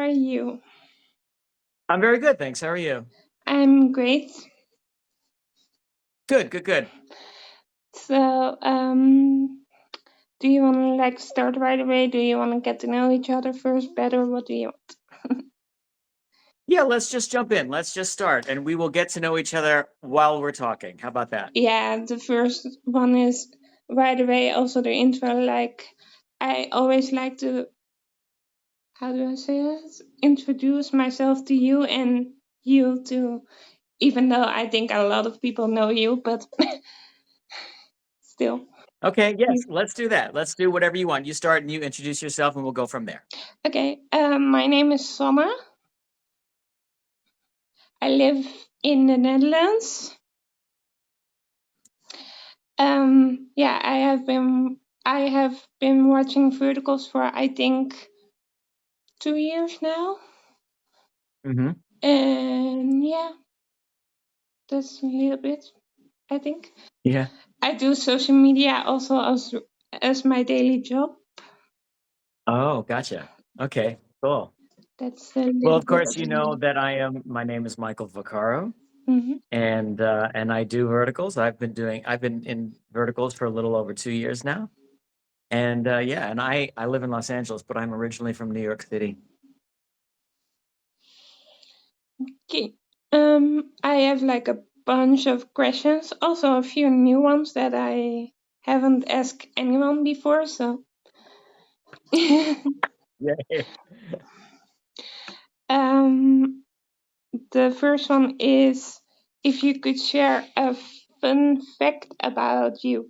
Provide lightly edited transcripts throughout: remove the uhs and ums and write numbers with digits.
are you? I'm very good, thanks. How are you? I'm great. Good. So, do you want to like start right away? Do you want to get to know each other first better? What do you want? Yeah, let's just jump in. Let's just start, and we will get to know each other while we're talking. How about that? Yeah, the first one is right away. Also, the intro. Like, I always like to, how do I say it? Introduce myself to you and you to, even though I think a lot of people know you, but still. Okay, yes, let's do that. Let's do whatever you want. You start and you introduce yourself, and we'll go from there. Okay, my name is Sanne. I live in the Netherlands. Yeah, I have been watching Verticals for I think 2 years now. Mm-hmm. And yeah, that's a little bit, I think. Yeah. I do social media also as my daily job. Oh, gotcha. Okay, cool. That's a little Well, of bit course, you know that my name is Michael Vaccaro, Mm-hmm. and I do verticals. I've been in verticals for a little over 2 years now. And yeah, and I live in Los Angeles, but I'm originally from New York City. Okay. I have like a bunch of questions, also a few new ones that I haven't asked anyone before, so Yeah. The first one is if you could share a fun fact about you.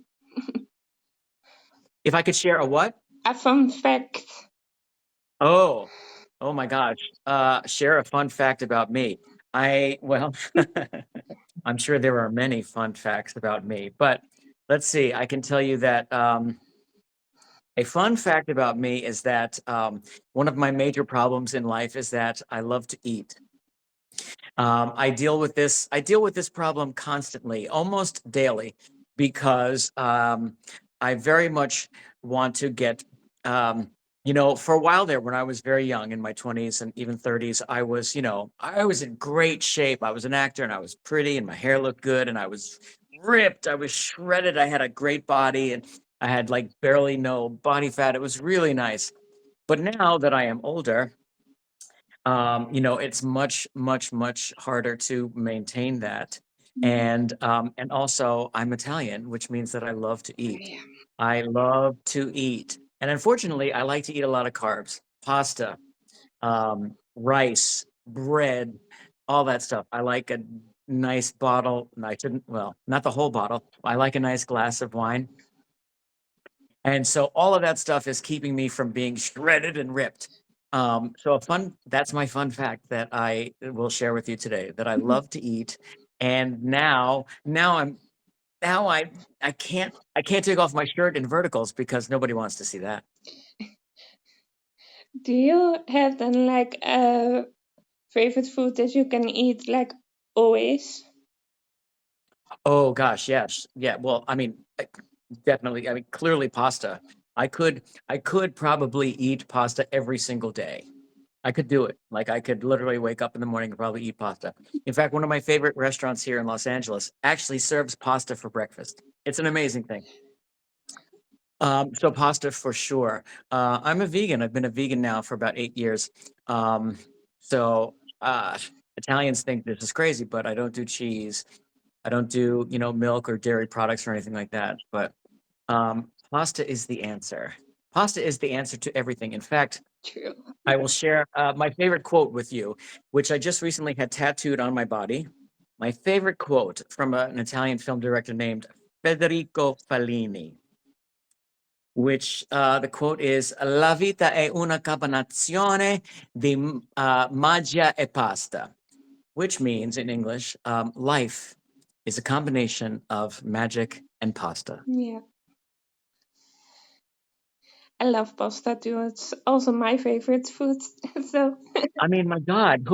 If I could share a what? A fun fact. Oh my gosh. Share a fun fact about me. Well, I'm sure there are many fun facts about me, but let's see. I can tell you that a fun fact about me is that one of my major problems in life is that I love to eat. I deal with this problem constantly, almost daily, because I very much want to get, for a while there, when I was very young in my 20s and even 30s, I was in great shape. I was an actor and I was pretty and my hair looked good and I was ripped. I was shredded. I had a great body and I had like barely no body fat. It was really nice. But now that I am older, it's much harder to maintain that. And also I'm Italian, which means that I love to eat. Yeah. I love to eat. And unfortunately, I like to eat a lot of carbs, pasta, rice, bread, all that stuff. I like a nice bottle. Well, not the whole bottle. I like a nice glass of wine. And so all of that stuff is keeping me from being shredded and ripped. So that's my fun fact that I will share with you today, that I love to eat. And now I can't take off my shirt in verticals because nobody wants to see that. Do you have then like a favorite food that you can eat like always? Oh gosh, yes. Yeah, well, I mean, definitely. I mean, clearly pasta. I could probably eat pasta every single day. I could do it. Like I could literally wake up in the morning and probably eat pasta. In fact, one of my favorite restaurants here in Los Angeles actually serves pasta for breakfast. It's an amazing thing. So pasta for sure. I'm a vegan. I've been a vegan now for about 8 years. So Italians think this is crazy, but I don't do cheese. I don't do, milk or dairy products or anything like that. But pasta is the answer. Pasta is the answer to everything. In fact, True. I will share my favorite quote with you, which I just recently had tattooed on my body. My favorite quote from an Italian film director named Federico Fellini, which the quote is, La vita è una combinazione di magia e pasta, which means in English, life is a combination of magic and pasta. Yeah. I love pasta too. It's also my favorite food. So I mean, my God,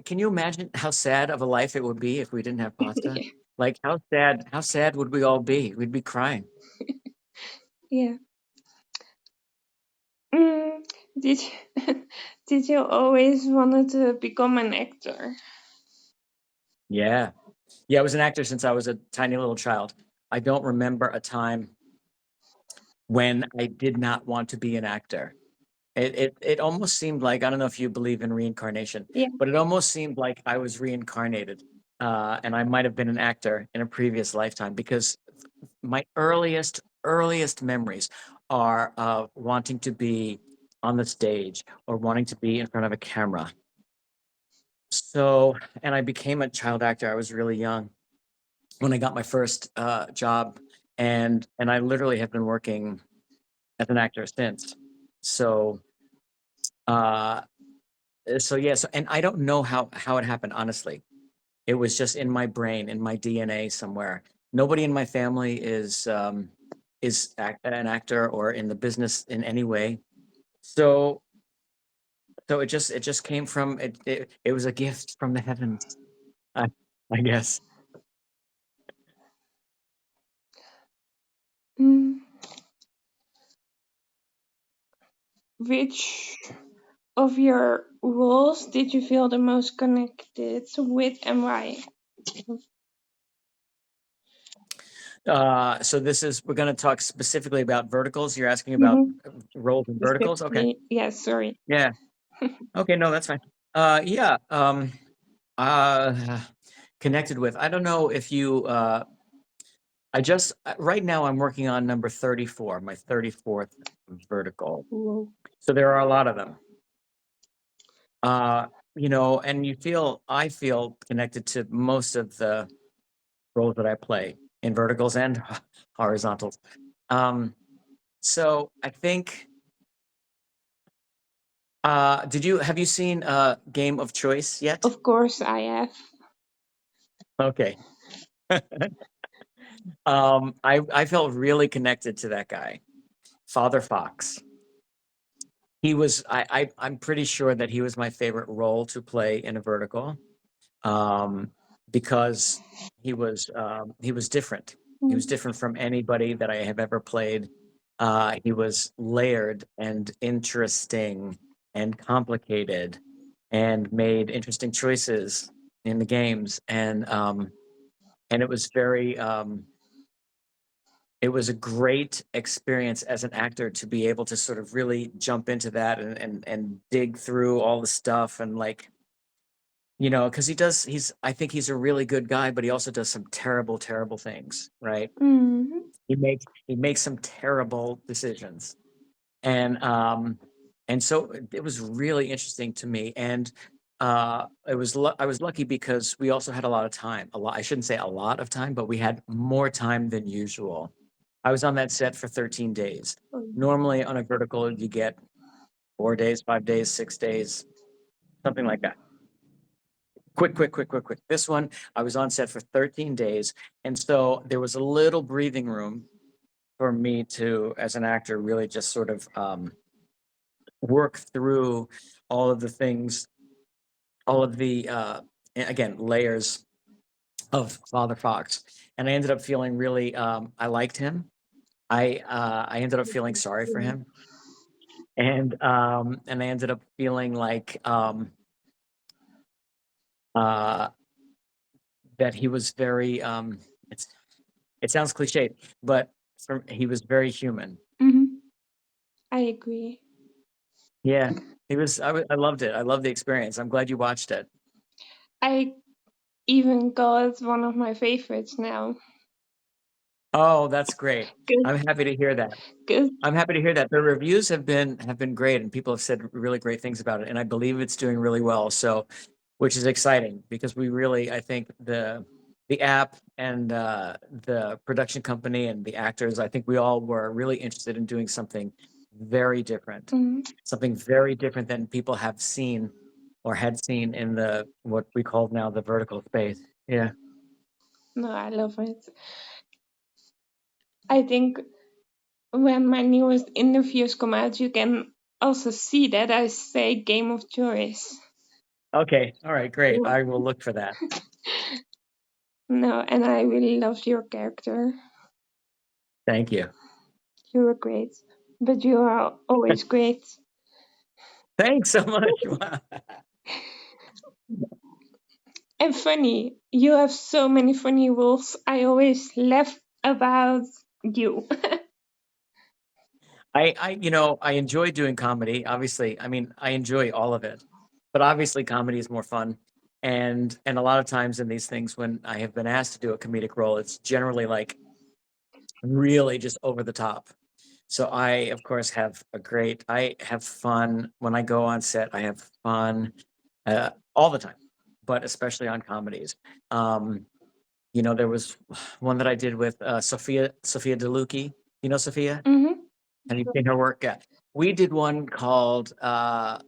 can you imagine how sad of a life it would be if we didn't have pasta? yeah. Like how sad would we all be? We'd be crying. Yeah. Mm, did Did you always wanted to become an actor? Yeah. Yeah, I was an actor since I was a tiny little child. I don't remember a time when I did not want to be an actor. It almost seemed like, I don't know if you believe in reincarnation, Yeah. but it almost seemed like I was reincarnated. And I might have been an actor in a previous lifetime, because my earliest memories are of wanting to be on the stage or wanting to be in front of a camera. So, and I became a child actor. I was really young when I got my first job, and I literally have been working as an actor since. So, uh, so yeah. So, and I don't know how it happened. Honestly, it was just in my brain, in my DNA somewhere. Nobody in my family is an actor or in the business in any way. So, so it just came from it. It was a gift from the heavens, I, I guess. Mm. Which of your roles did you feel the most connected with, and why? So we're going to talk specifically about verticals. You're asking about Mm-hmm. roles in verticals. Okay. Yes, sorry. Yeah. Okay. No, that's fine. Yeah. Uh, Connected with. I don't know if you. I just right now I'm working on number 34, my 34th vertical. Whoa. So there are a lot of them. And I feel connected to most of the roles that I play in verticals and horizontals. So I think. Have you seen Game of Choice yet? Of course I have. Okay. I felt really connected to that guy, Father Fox. He was I'm pretty sure that he was my favorite role to play in a vertical, because he was different. He was different from anybody that I have ever played. He was layered and interesting and complicated and made interesting choices in the games, and it was a great experience as an actor to be able to sort of really jump into that and dig through all the stuff, and like, because I think he's a really good guy, but he also does some terrible, terrible things, right? Mm-hmm. He makes some terrible decisions. And so it was really interesting to me. And I was lucky because we also had a lot of time. I shouldn't say a lot of time, but we had more time than usual. I was on that set for 13 days. Normally on a vertical, you get 4 days, 5 days, 6 days, something like that. Quick, quick, quick, quick, quick. This one, I was on set for 13 days. And so there was a little breathing room for me to, as an actor, really just sort of work through all of the things, all of the, again, layers of Father Fox. And I ended up feeling really, I liked him. I ended up feeling sorry for him. And I ended up feeling like, uh, that he was very, it sounds cliche, but he was very human. Mm-hmm. I agree. Yeah, I loved it. I loved the experience. I'm glad you watched it. I even call it one of my favorites now. Oh, that's great. I'm happy to hear that. Cause, I'm happy to hear that. The reviews have been great, and people have said really great things about it, and I believe it's doing really well. So, which is exciting, because I think the app and the production company and the actors, I think we all were really interested in doing something very different, something very different than people have seen or had seen in the what we call now the vertical space. Yeah. no, I love it. I think when my newest interviews come out, you can also see that I say Game of Choice. Okay. All right. Great. I will look for that. No, and I really loved your character. Thank you. You were great, but you are always great. Thanks so much. Wow. And funny, you have so many funny roles. I always laugh about you. I enjoy doing comedy. Obviously, I mean, I enjoy all of it, but obviously, comedy is more fun. And a lot of times in these things, when I have been asked to do a comedic role, it's generally like really just over the top. So I, of course, I have fun when I go on set. I have fun all the time, but especially on comedies. Um, there was one that I did with Sophia DeLucchi. You know Sophia? Hmm. Have you seen her work? Yeah. We did one called, I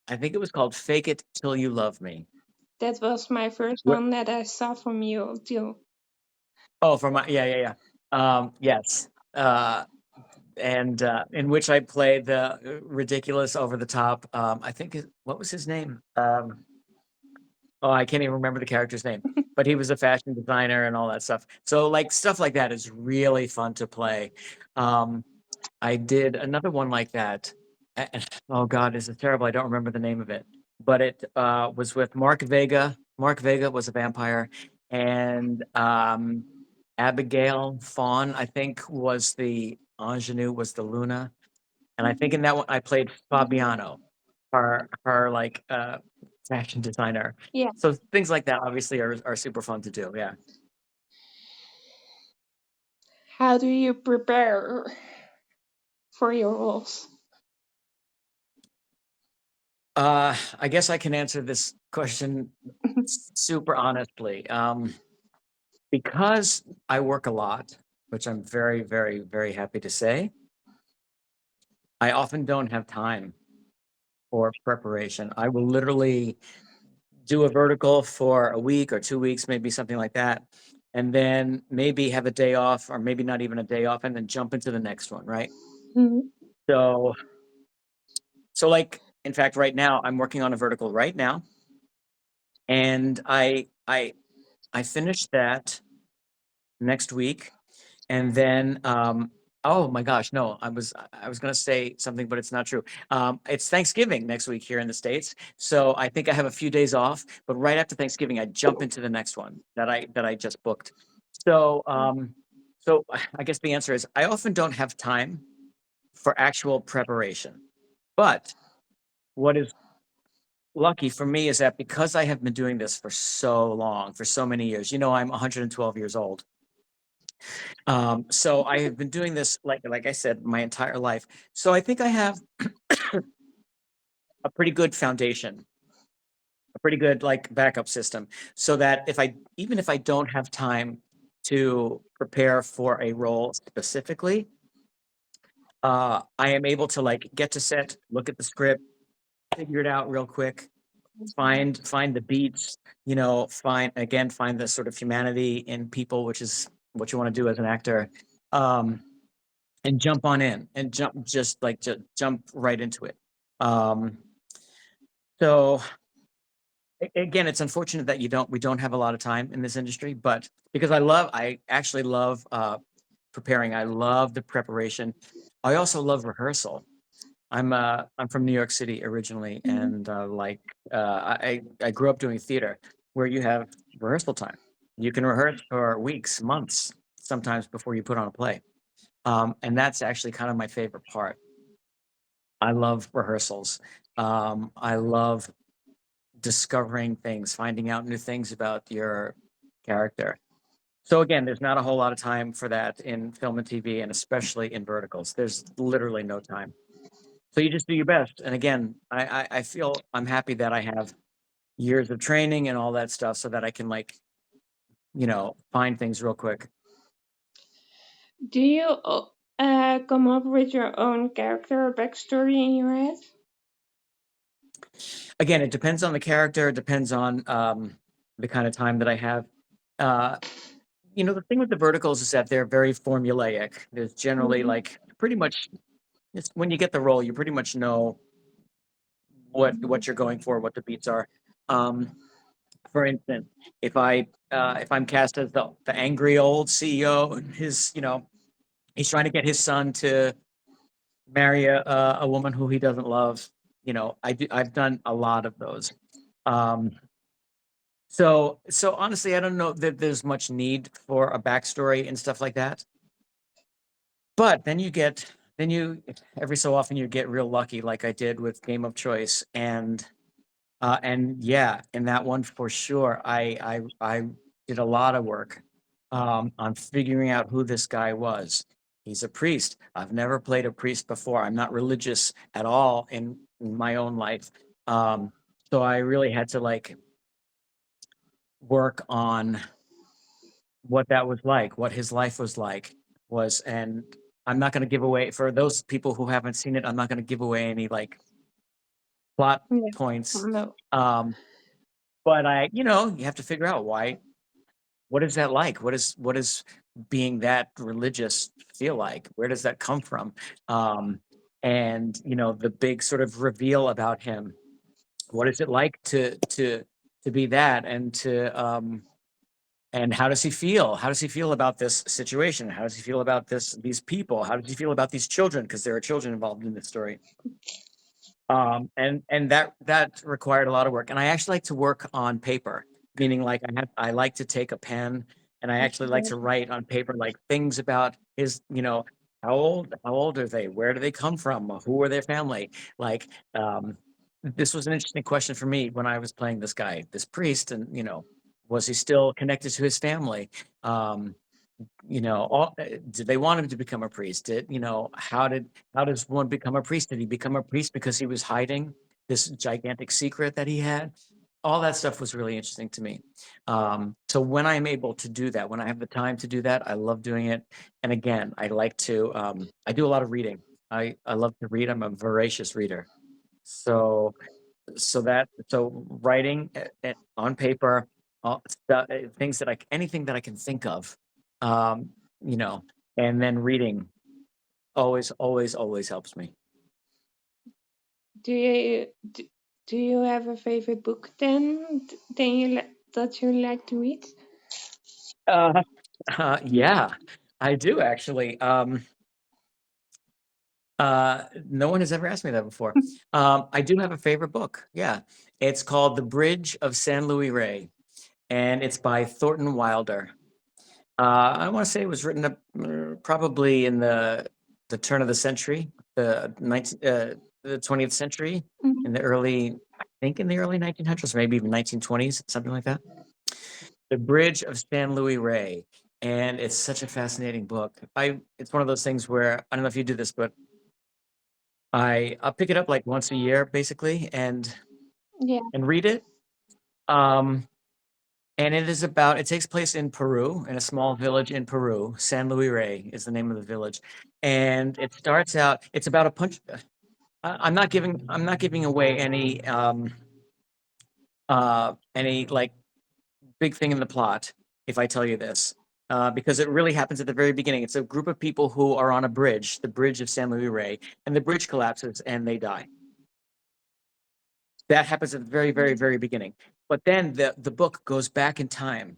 think it was called Fake It Till You Love Me. That was my first What? one that I saw from you too. Oh, from my, yeah, yeah, yeah. Yes. And in which I played the ridiculous, over the top. I think what was his name? Oh, I can't even remember the character's name, but he was a fashion designer and all that stuff. So like stuff like that is really fun to play. Um, I did another one like that. Oh God, this is terrible. I don't remember the name of it, but it was with Mark Vega. Mark Vega was a vampire, and Abigail Fawn, I think, was the ingenue, was the Luna, and I think in that one I played Fabiano, her like fashion designer. Yeah. So things like that obviously are super fun to do. Yeah. How do you prepare for your roles? I guess I can answer this question super honestly. Because I work a lot, which I'm very, very, very happy to say, I often don't have time for preparation. I will literally do a vertical for a week or 2 weeks, maybe something like that, and then maybe have a day off, or maybe not even a day off, and then jump into the next one, right? Mhm. So, so like, in fact, right now I'm working on a vertical right now, and I finished that next week. And then, oh my gosh, no, I was gonna say something, but it's not true. It's Thanksgiving next week here in the States, so I think I have a few days off. But right after Thanksgiving, I jump into the next one that I just booked. So, so I guess the answer is I often don't have time for actual preparation. But what is lucky for me is that because I have been doing this for so long, for so many years, I'm 112 years old. So I have been doing this, like I said, my entire life. So I think I have a pretty good foundation, a pretty good like backup system, so that even if I don't have time to prepare for a role specifically, I am able to like get to set, look at the script, figure it out real quick, find the beats, find the sort of humanity in people, which is what you want to do as an actor. Um, and jump on in and just jump right into it. Um, so again, it's unfortunate that we don't have a lot of time in this industry, but because I actually love preparing. I love the preparation. I also love rehearsal. I'm from New York City originally, Mhm. and I grew up doing theater where you have rehearsal time. You can rehearse for weeks, months, sometimes before you put on a play. And that's actually kind of my favorite part. I love rehearsals. I love discovering things, finding out new things about your character. So again, there's not a whole lot of time for that in film and TV, and especially in verticals. There's literally no time. So you just do your best. And again, I feel I'm happy that I have years of training and all that stuff, so that I can like, find things real quick. Do you come up with your own character or backstory in your head? Again, it depends on the character. It depends on the kind of time that I have. Uh, the thing with the verticals is that they're very formulaic. There's generally Mhm. like pretty much when you get the role, you pretty much know what you're going for, what the beats are. Um, for instance, if I'm cast as the angry old CEO, and he's trying to get his son to marry a woman who he doesn't love. I've done a lot of those. Um, so honestly, I don't know that there's much need for a backstory and stuff like that. But then you every so often you get real lucky, like I did with Game of Choice, and yeah, in that one for sure, I did a lot of work on figuring out who this guy was. He's a priest. I've never played a priest before. I'm not religious at all in my own life. So I really had to like work on what that was like, what his life was like and I'm not going to give away for those people who haven't seen it. I'm not going to give away any like plot Yeah. points. No. But you have to figure out what is that like? What is being that religious feel like? Where does that come from? And the big sort of reveal about him. What is it like to be that and how does he feel? How does he feel about this situation? How does he feel about these people? How does he feel about these children? Because there are children involved in this story. And that required a lot of work. And I actually like to work on paper, meaning like I like to take a pen and I actually like to write on paper like things about his, how old are they? Where do they come from? Who are their family? Like, this was an interesting question for me when I was playing this guy, this priest, and was he still connected to his family? Did they want him to become a priest? How does one become a priest? Did he become a priest because he was hiding this gigantic secret that he had? All that stuff was really interesting to me. So when I'm able to do that, when I have the time to do that, I love doing it. And again, I do a lot of reading. I love to read. I'm a voracious reader. So so writing on paper, things anything that I can think of, um, you know, and then reading always, always, always helps me. Do you do you have a favorite book then? That you like to read? Uh, yeah, I do actually. No one has ever asked me that before. I do have a favorite book. Yeah, it's called The Bridge of San Luis Rey, and it's by Thornton Wilder. I want to say it was written up probably in the turn of the century, the 20th century, in the early, I think in the early 1900s, maybe even 1920s, something like that. The Bridge of San Luis Rey, and it's such a fascinating book. It's one of those things where I don't know if you do this, but I'll pick it up like once a year, basically, and Yeah. read it. Um, And it takes place in Peru, in a small village in Peru. San Luis Rey is the name of the village. And it starts out, it's about a punch. I'm not giving away any like big thing in the plot if I tell you this, because it really happens at the very beginning. It's a group of people who are on a bridge, the bridge of San Luis Rey, and the bridge collapses and they die. That happens at the very, very, very beginning. But then the book goes back in time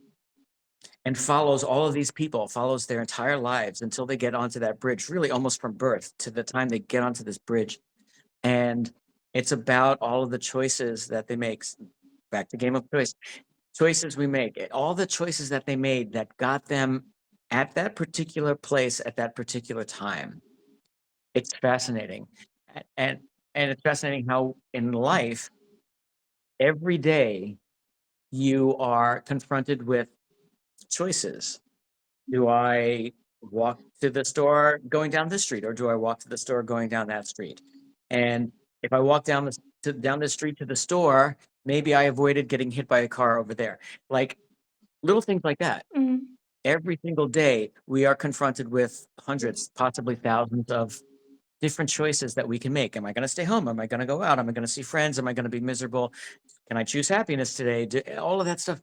and follows all of these people, follows their entire lives until they get onto that bridge, really almost from birth to the time they get onto this bridge. And it's about all of the choices that they make. Back to Game of Choice. Choices we make, all the choices that they made that got them at that particular place at that particular time. It's fascinating. And it's fascinating how in life, every day you are confronted with choices. Do I walk to the store going down this street, or do I walk to the store going down that street? And if I walk down the street to the store, maybe I avoided getting hit by a car over there. Like little things like that. Every single day, we are confronted with hundreds, possibly thousands of different choices that we can make. Am I going to stay home? Am I going to go out? Am I going to see friends? Am I going to be miserable? Can I choose happiness today? All of that stuff.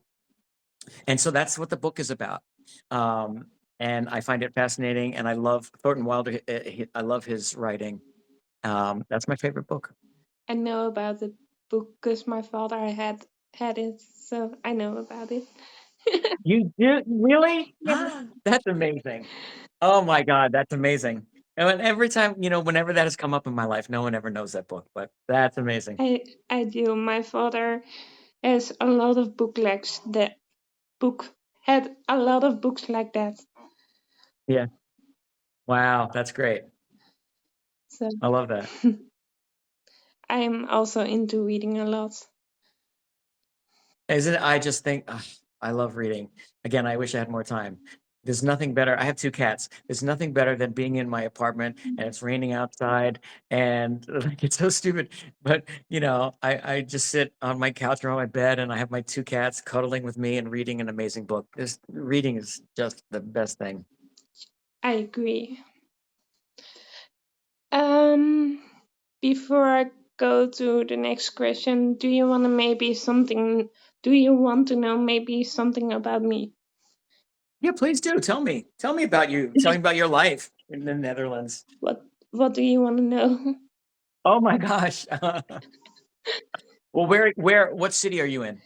And so that's what the book is about. And I find it fascinating. And I love Thornton Wilder. I love his writing. That's my favorite book. I know about the book because my father had it, so I know about it. You do? Really? Yeah. That's amazing. Oh my God, that's amazing. And every time, whenever that has come up in my life, no one ever knows that book, but that's amazing. I do. My father has a lot of had a lot of books like that. Yeah. Wow, that's great. So I love that. I am also into reading a lot. Isn't it? I just think I love reading. Again, I wish I had more time. There's nothing better. I have 2 cats. There's nothing better than being in my apartment and it's raining outside and like it's so stupid. But I just sit on my couch or on my bed and I have my 2 cats cuddling with me and reading an amazing book. Reading is just the best thing. I agree. Before I go to the next question, do you want to know maybe something about me? Yeah, please do. Tell me. Tell me about you. Tell me about your life in the Netherlands. What do you want to know? Oh my gosh. Well, what city are you in?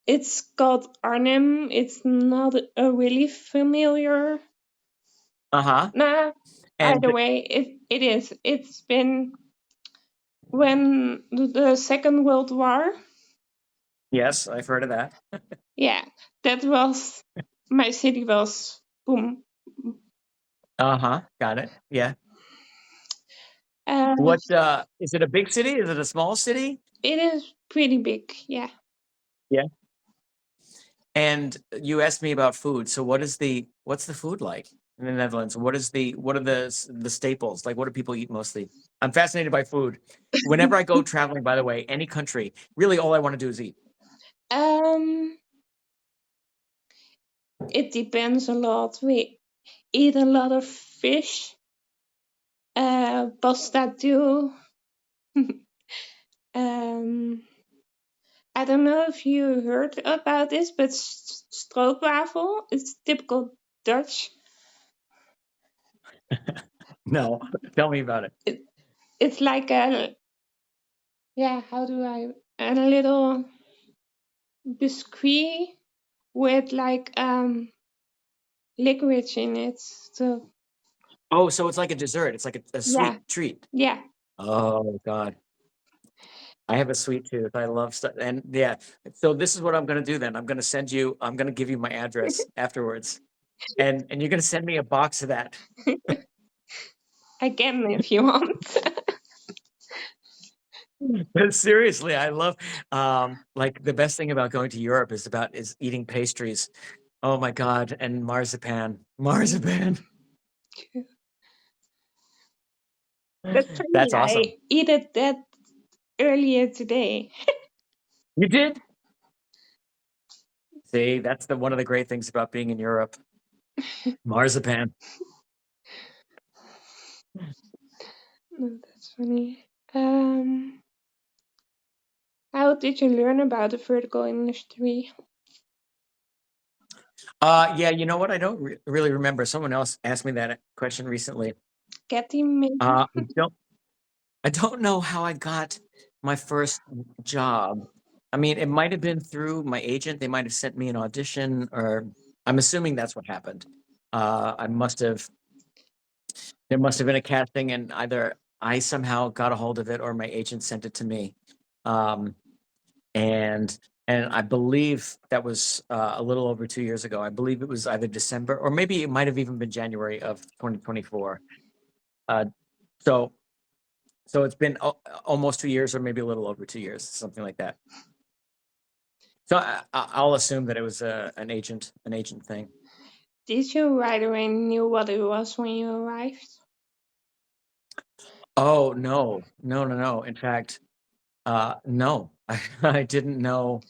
It's called Arnhem. It's not a really familiar. Uh-huh. Nah. And Either way, it is. It's been when the Second World War. yes, I've heard of that. Yeah, that was my city was boom. Uh-huh. Got it. Yeah. Uh, What is it a big city? Is it a small city? it is pretty big. Yeah. Yeah. And you asked me about food. So what's the food like in the Netherlands? What are the staples? Like what do people eat mostly? I'm fascinated by food. Whenever I go traveling, by the way, any country, really all I want to do is eat. It depends a lot. We eat a lot of fish, pasta too. I don't know if you heard about this, but stroopwafel is typical Dutch. No, tell me about it. It's like a a little biscuit with like licorice in it. So Oh, so it's like a dessert. It's like a yeah, sweet treat. yeah. Oh God. I have a sweet tooth. I love stuff. And yeah, so this is what I'm going to do then. I'm going to give you my address afterwards. And you're going to send me a box of that. I can if you want. Seriously, I love like the best thing about going to Europe is eating pastries. Oh my God, and marzipan. Marzipan. That's funny. That's awesome. I eat it that earlier today. You did? See, that's one of the great things about being in Europe. Marzipan. No, that's funny. How did you learn about the vertical industry? Yeah, you know what? I don't really remember. Someone else asked me that question recently. Kathy, maybe? I don't know how I got my first job. I mean, it might have been through my agent. They might have sent me an audition, or I'm assuming that's what happened. There must have been a casting, and either I somehow got a hold of it or my agent sent it to me. And I believe that was a little over 2 years ago. I believe it was either December or maybe it might have even been January of 2024. So it's been almost 2 years or maybe a little over 2 years, something like that. So I'll assume that it was an agent thing. Did you right away knew what it was when you arrived? Oh, no. In fact, no, I didn't know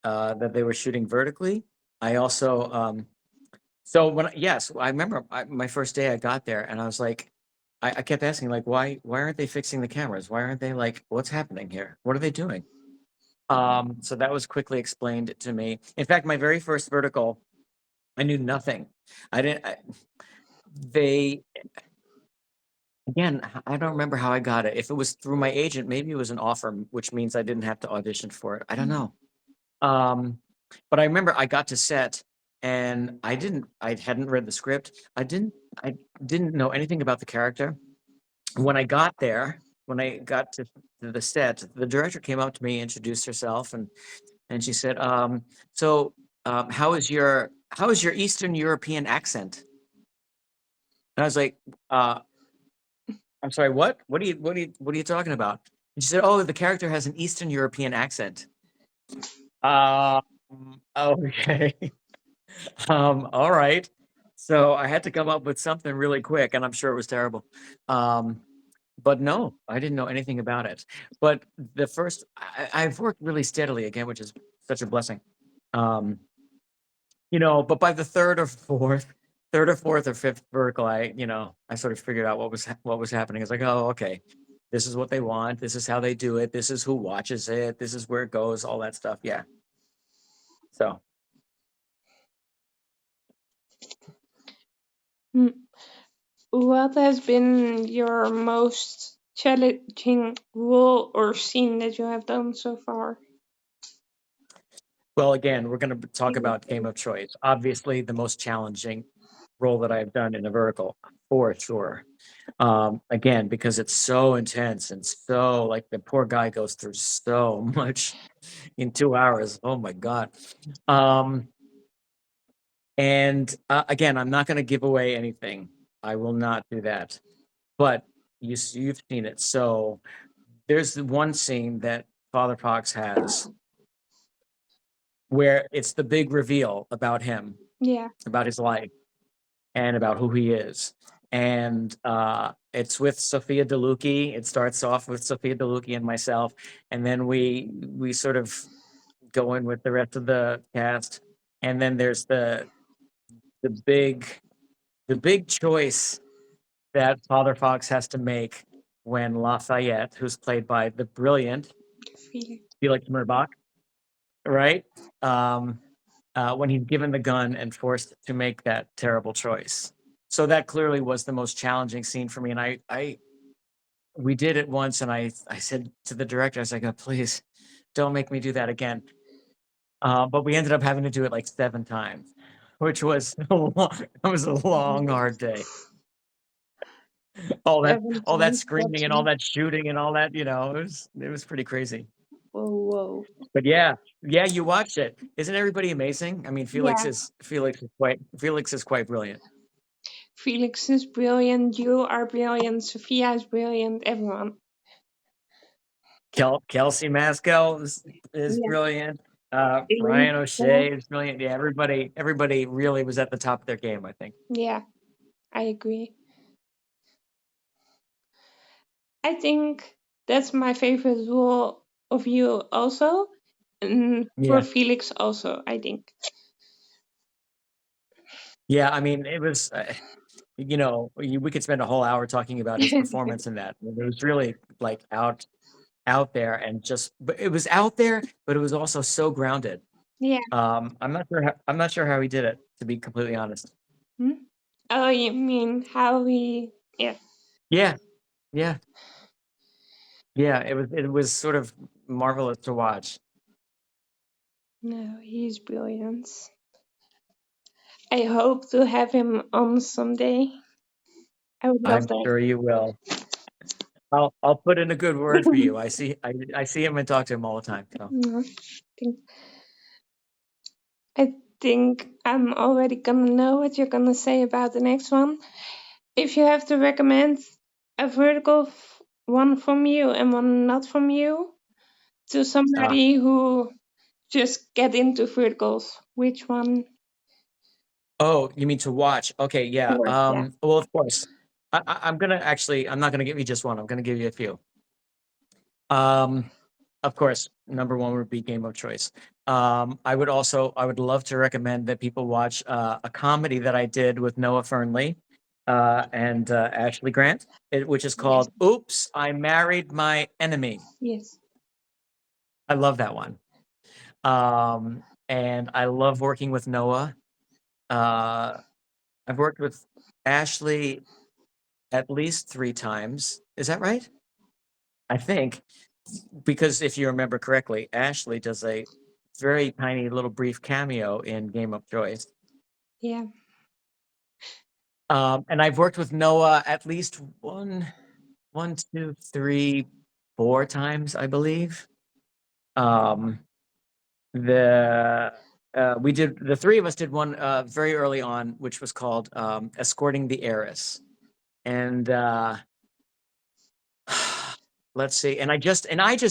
that they were shooting vertically. I also, yes, I remember my first day I got there and I was like, I kept asking like, why aren't they fixing the cameras? Why aren't they like, what's happening here? What are they doing? So that was quickly explained to me. In fact, my very first vertical, I knew nothing. They, again, I don't remember how I got it. If it was through my agent, maybe it was an offer, which means I didn't have to audition for it. I don't know. But I remember I got to set and I hadn't read the script. I I didn't know anything about the character. When I got there, when I got to the set, the director came up to me, introduced herself, and she said, "So, how is your Eastern European accent?" And I was like, uh, "I'm sorry, what? What are you talking about?" And she said, "Oh, the character has an Eastern European accent." Um, okay. All right. So I had to come up with something really quick, and I'm sure it was terrible. Um, but no, I didn't know anything about it. But I've worked really steadily again, which is such a blessing. Um, but by the third or fourth or fifth vertical, I sort of figured out what was happening. It's like, oh, okay, this is what they want. This is how they do it. This is who watches it. This is where it goes. All that stuff. Yeah. So. Mm. What has been your most challenging role or scene that you have done so far? Well, again, we're going to talk about game of choice. Obviously, the most challenging role that I've done in a vertical, for sure. Again, because it's so intense and so like the poor guy goes through so much in 2 hours. Oh my God. Um, and again, I'm not going to give away anything. I will not do that. But you've seen it. So there's the one scene that Father Fox has where it's the big reveal about him, Yeah. about his life, and about who he is. And it's with Sophia DeLucchi. It starts off with Sophia DeLucchi and myself, and then we sort of go in with the rest of the cast. And then there's the big the big choice that Father Fox has to make when Lafayette, who's played by the brilliant Felix. Felix Merback, right? When he's given the gun and forced to make that terrible choice. So that clearly was the most challenging scene for me. And we did it once, and I said to the director, I was like, "Oh, please don't make me do that again." But we ended up having to do it like 7 times, which was it was a long, hard day. All that, Seven all that times. screaming and all that shooting and all that, it was pretty crazy. Whoa, whoa. But yeah, you watched it. Isn't everybody amazing? I mean, Yeah. Felix is quite brilliant. Felix is brilliant. You are brilliant. Sophia is brilliant. Everyone. Kelsey Maskell is Yeah. brilliant. Ryan O'Shea is brilliant. Yeah, everybody really was at the top of their game, I think. Yeah, I agree. I think that's my favorite role of you also. And for Yeah. Felix also, I think. Yeah, I mean, it was, we could spend a whole hour talking about his performance in that. It was really like out there, and but it was out there, but it was also so grounded. Yeah. I'm not sure how he did it, to be completely honest. Hmm? Oh, you mean how we? Yeah. Yeah, yeah, yeah. It was sort of marvelous to watch. No, he's brilliant. I hope to have him on someday. I would love I'm that. sure you will. I'll put in a good word for you. I see him and talk to him all the time. So. No, I think I'm already gonna know what you're gonna say about the next one. If you have to recommend a vertical one from you and one not from you to somebody who just get into verticals, which one? Oh, you mean to watch? Okay, yeah. Yeah. Well, of course. I'm not gonna give you just one. I'm gonna give you a few. Of course, number one would be Game of Choice. I would love to recommend that people watch a comedy that I did with Noah Fernley and Ashley Grant, which is Yes. called "Oops, I Married My Enemy." Yes. I love that one. And I love working with Noah. Uh, I've worked with Ashley at least 3 times. Is that right? I think, because if you remember correctly, Ashley does a very tiny little brief cameo in Game of Choice. Yeah. And I've worked with Noah at least one, two, three, 4 times, I believe. Um, the three of us did one very early on, which was called Escorting the Heiress. And let's see. And I just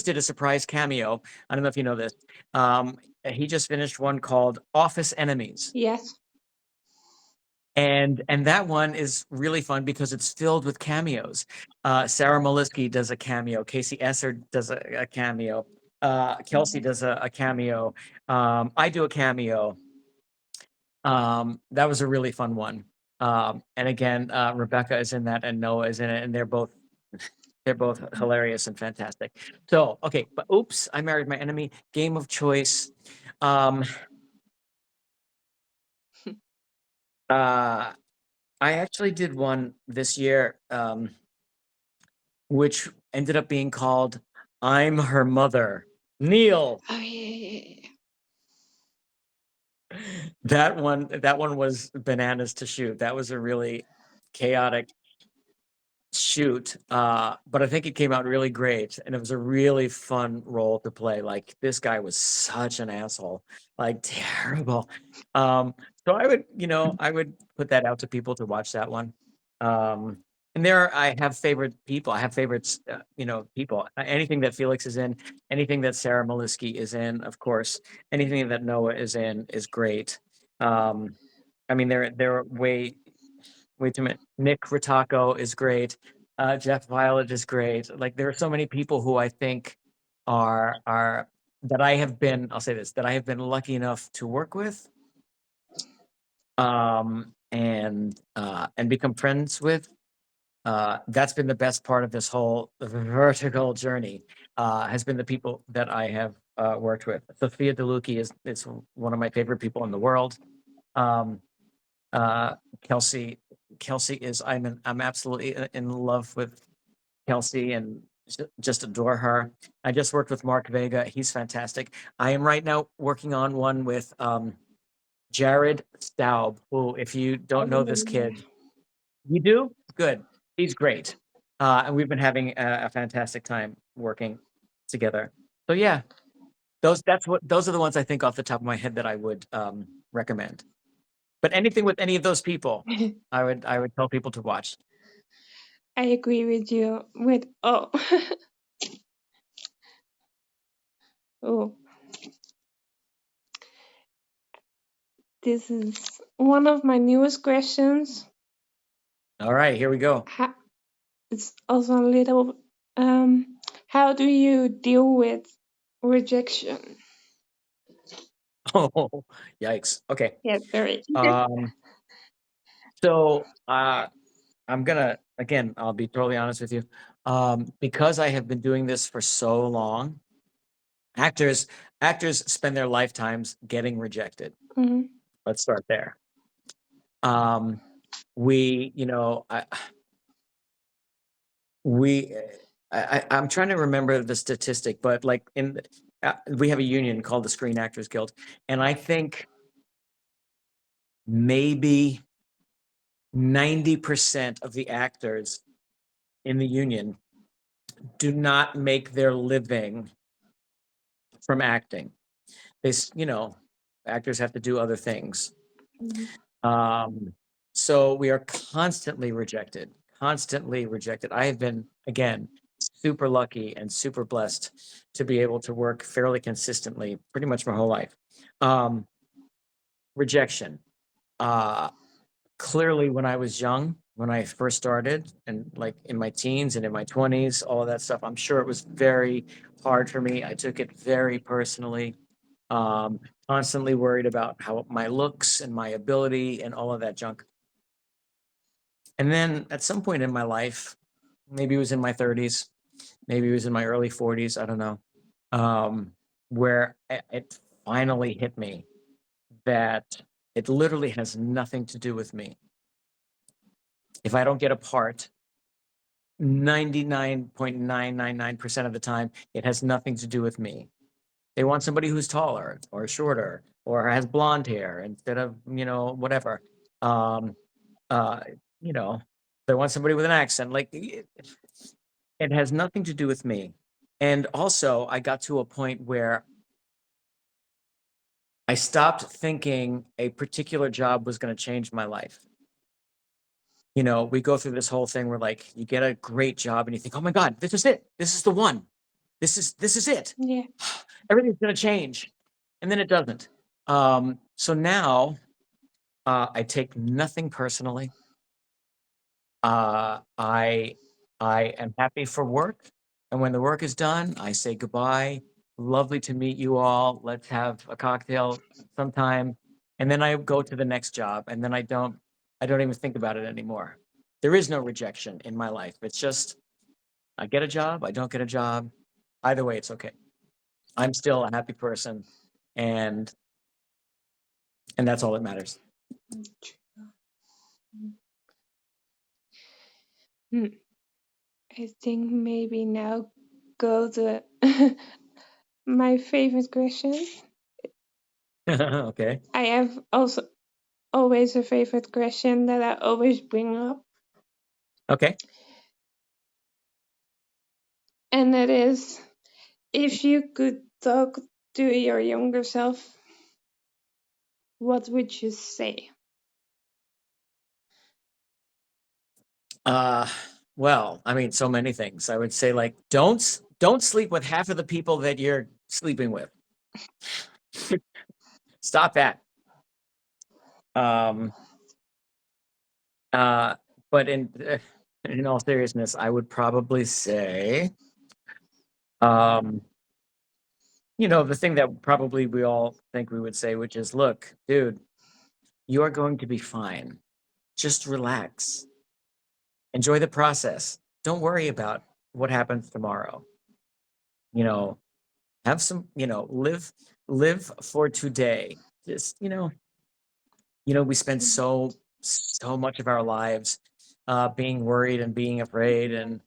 did a surprise cameo. I don't know if you know this. He just finished one called Office Enemies. Yes. And that one is really fun because it's filled with cameos. Sarah Molesky does a cameo. Casey Esser does a cameo. Kelsey does a cameo. I do a cameo. That was a really fun one. And again, Rebecca is in that and Noah is in it, and they're both hilarious and fantastic. So, okay, but oops, I married my enemy. Game of choice. I actually did one this year, which ended up being called I'm Her Mother. Neil. Oh yeah. That one was bananas to shoot. That was a really chaotic shoot, but I think it came out really great, and it was a really fun role to play. Like, this guy was such an asshole, like terrible. So I would put that out to people to watch that one. And I have favorite people. I have favorites, people. Anything that Felix is in, anything that Sarah Molesky is in, of course, anything that Noah is in is great. I mean, they're way too many. Nick Ritacco is great. Jeff Violet is great. Like, there are so many people who I think are that I have been, I'll say this, that I have been lucky enough to work with, and become friends with. That's been the best part of this whole vertical journey, has been the people that I have worked with. Sophia DeLucchi is one of my favorite people in the world. Kelsey is, I'm absolutely in love with Kelsey and just adore her. I just worked with Mark Vega. He's fantastic. I am right now working on one with Jared Staub, who, if you don't know this kid, you do? Good. He's great. And we've been having a fantastic time working together. So yeah, those are the ones I think off the top of my head that I would recommend. But anything with any of those people, I would tell people to watch. I agree with you with oh. Oh. This is one of my newest questions. All right, here we go. It's also a little how do you deal with rejection? Oh, yikes. Okay. Yeah, very. So I'm gonna, again, I'll be totally honest with you. Because I have been doing this for so long, actors spend their lifetimes getting rejected. Mm-hmm. Let's start there. We, I'm trying to remember the statistic, but like we have a union called the Screen Actors Guild, and I think maybe 90% of the actors in the union do not make their living from acting. Actors have to do other things. Mm-hmm. So we are constantly rejected. I have been, again, super lucky and super blessed to be able to work fairly consistently pretty much my whole life. Rejection. Clearly, when I was young, when I first started, and like in my teens and in my 20s, all of that stuff, I'm sure it was very hard for me. I took it very personally. Constantly worried about how my looks and my ability and all of that junk. And then at some point in my life, maybe it was in my 30s, maybe it was in my early 40s, I don't know, where it finally hit me that it literally has nothing to do with me. If I don't get a part, 99.999% of the time, it has nothing to do with me. They want somebody who's taller or shorter or has blonde hair instead of, whatever. you know, they want somebody with an accent. Like it has nothing to do with me. And also, I got to a point where I stopped thinking a particular job was going to change my life. You know, we go through this whole thing where like you get a great job and you think, oh my God, this is it. This is the one. This is it. Yeah. Everything's going to change. And then it doesn't. So now I take nothing personally. I am happy for work. And when the work is done, I say goodbye. Lovely to meet you all. Let's have a cocktail sometime. And then I go to the next job. And then I don't even think about it anymore. There is no rejection in my life. It's just I get a job, I don't get a job. Either way, it's okay. I'm still a happy person, and that's all that matters. I think maybe now go to my favorite question. Okay. I have also always a favorite question that I always bring up, Okay. and that is, if you could talk to your younger self, what would you say? Well, I mean, so many things. I would say like don't sleep with half of the people that you're sleeping with. Stop that. Um but in all seriousness, I would probably say the thing that probably we all think we would say, which is, look, dude, you are going to be fine. Just relax. Enjoy the process. Don't worry about what happens tomorrow. You know, have some, live for today. Just, we spend so much of our lives being worried and being afraid. And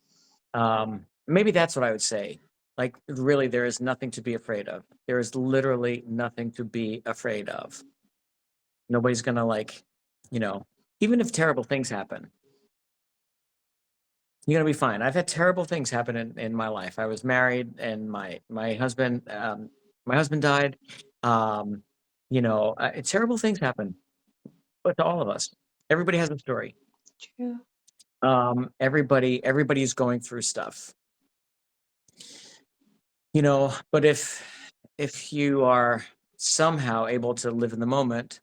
maybe that's what I would say. Like, really, there is nothing to be afraid of. There is literally nothing to be afraid of. Nobody's gonna even if terrible things happen, you're gonna be fine. I've had terrible things happen in my life. I was married, and my husband died. Terrible things happen, but to all of us, everybody has a story. True. Everybody's going through stuff. But if you are somehow able to live in the moment,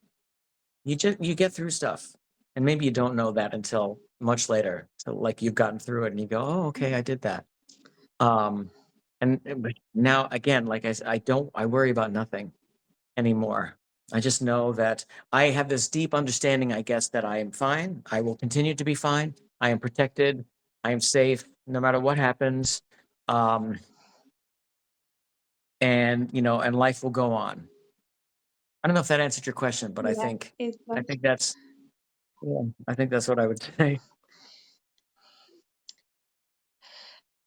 you get through stuff, and maybe you don't know that until much later. So like you've gotten through it and you go, oh, okay, I did that. But now again, like I said, I worry about nothing anymore. I just know that I have this deep understanding, I guess, that I am fine. I will continue to be fine. I am protected. I am safe no matter what happens. And life will go on. I don't know if that answered your question, but I Yeah, think it was. that's what I would say.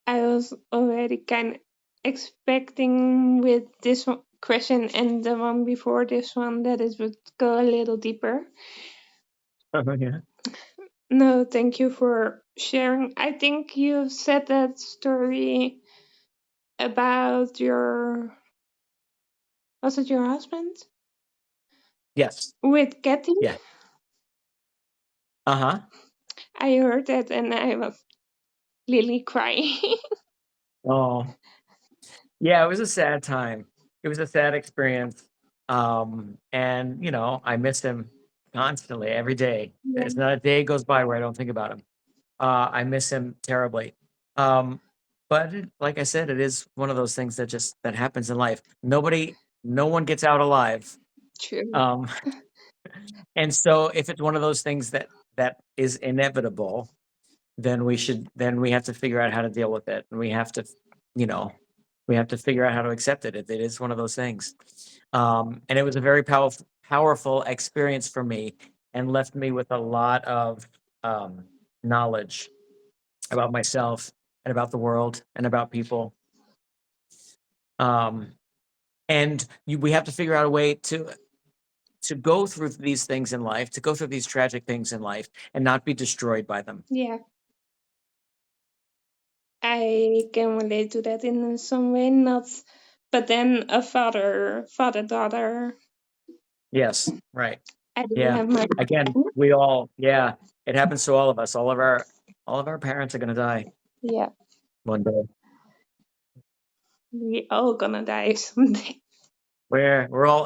I was already kind of expecting with this question and the one before this one that it would go a little deeper. Oh, yeah. No, thank you for sharing. I think you said that story about was it your husband? Yes. With Katy? Yeah. Uh-huh. I heard that and I was really crying. Oh, yeah, it was a sad time. It was a sad experience. And I miss him constantly every day. Yeah, There's not a day goes by where I don't think about him. I miss him terribly. But like I said, it is one of those things that happens in life. No one gets out alive. true. Um, and so if it's one of those things that is inevitable, then we have to figure out how to deal with it. And we have to, figure out how to accept it. It is one of those things. And it was a very powerful experience for me, and left me with a lot of knowledge about myself and about the world and about people. And we have to figure out a way to go through these things in life, to go through these tragic things in life, and not be destroyed by them. Yeah. I can relate to that in some way, not, but then a father daughter. Yes, right. I didn't Yeah. have my Again, it happens to all of us. All of our parents are going to die yeah. one day. We all gonna die someday. We're all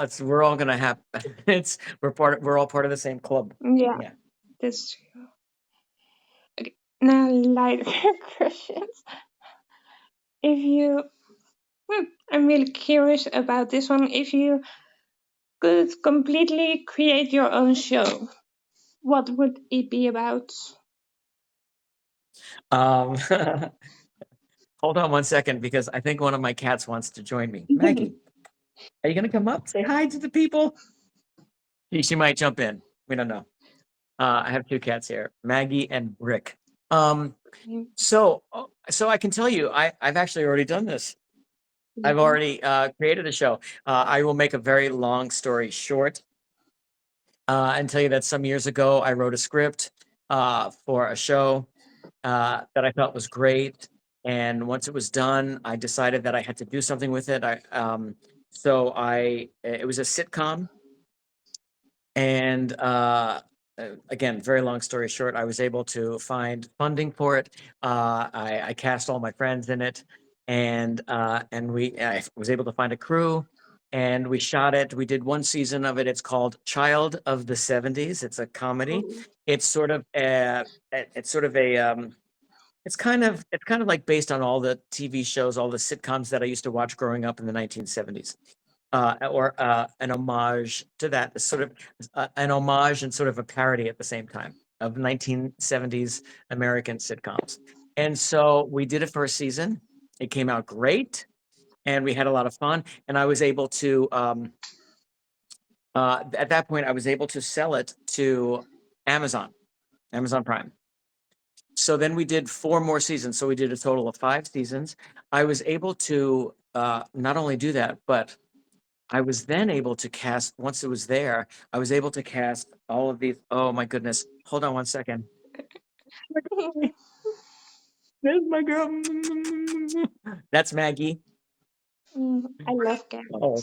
going to have we're all part of the same club. Yeah, Yeah. that's true. Okay, now lighter questions. If you, I'm really curious about this one. If you could completely create your own show, what would it be about? Um, hold on one second, because I think one of my cats wants to join me. Maggie, are you going to come up? Say hi to the people. She might jump in. We don't know. I have two cats here, Maggie and Rick. So I can tell you, I've actually already done this. I've already created a show. I will make a very long story short and tell you that some years ago, I wrote a script for a show that I thought was great. And once it was done, I decided that I had to do something with it. It was a sitcom. And again, very long story short, I was able to find funding for it. I cast all my friends in it, and I was able to find a crew, and we shot it. We did one season of it. It's called Child of the 70s. It's a comedy. It's sort of a, it's sort of a it's kind of like based on all the TV shows, all the sitcoms that I used to watch growing up in the 1970s. Or an homage to that, sort of an homage and sort of a parody at the same time of 1970s American sitcoms. And so we did it for a season. It came out great, and we had a lot of fun. And I was able to, at that point, I was able to sell it to Amazon Prime. So then we did 4 more seasons. So we did a total of 5 seasons. I was able to not only do that, but I was then able to cast, once it was there, I was able to cast all of these. Oh my goodness. Hold on one second. There's my girl. That's Maggie. I love cats. Oh,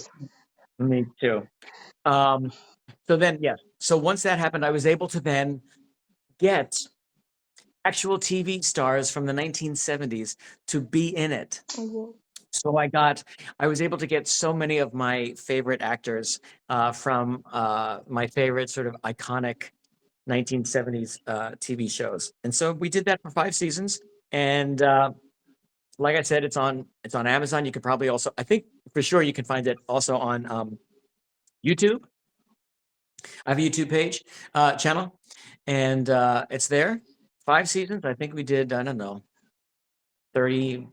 me too. So then, yes. So once that happened, I was able to then get actual TV stars from the 1970s to be in it. So I was able to get so many of my favorite actors from my favorite sort of iconic 1970s TV shows. And so we did that for 5 seasons. And like I said, it's on Amazon. You could probably also, I think for sure you can find it also on YouTube. I have a YouTube page, channel, and it's there. 5 seasons. I think we did, I don't know, 30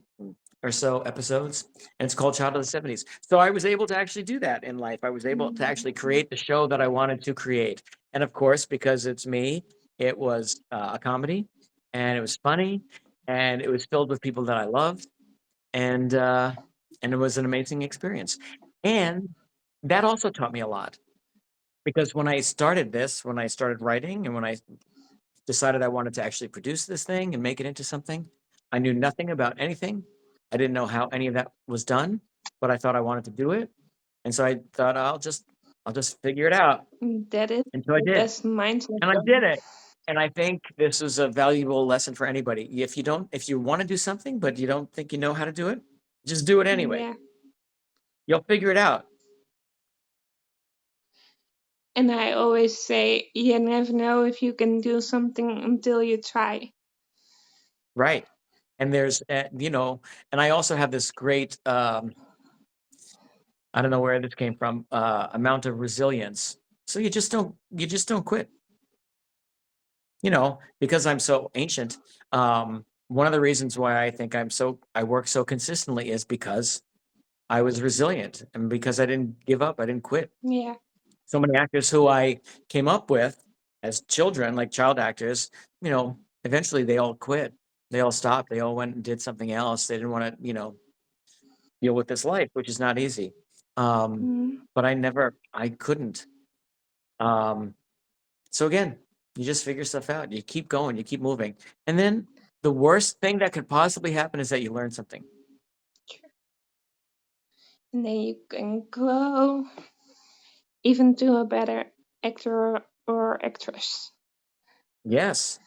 or so episodes, and it's called Child of the 70s. So I was able to actually do that in life. I was able to actually create the show that I wanted to create. And of course, because it's me, it was a comedy, and it was funny, and it was filled with people that I loved, and it was an amazing experience. And that also taught me a lot, because when I started writing, and when I decided I wanted to actually produce this thing and make it into something, I knew nothing about anything. I didn't know how any of that was done, but I thought I wanted to do it. And so I thought I'll just figure it out. That is And so I the did. best mindset. And I did it. And I think this is a valuable lesson for anybody. If you want to do something, but you don't think you know how to do it, just do it anyway. Yeah. You'll figure it out. And I always say, you never know if you can do something until you try. Right. And there's, and I also have this great, I don't know where this came from, amount of resilience. So you just don't quit. Because I'm so ancient, one of the reasons why I think I work so consistently is because I was resilient, and because I didn't give up, I didn't quit. Yeah. So many actors who I came up with as children, like child actors, eventually they all quit. They all stopped. They all went and did something else. They didn't want to, deal with this life, which is not easy. But I couldn't. So again, you just figure stuff out. You keep going, you keep moving. And then the worst thing that could possibly happen is that you learn something. And then you can grow even to a better actor or actress. Yes,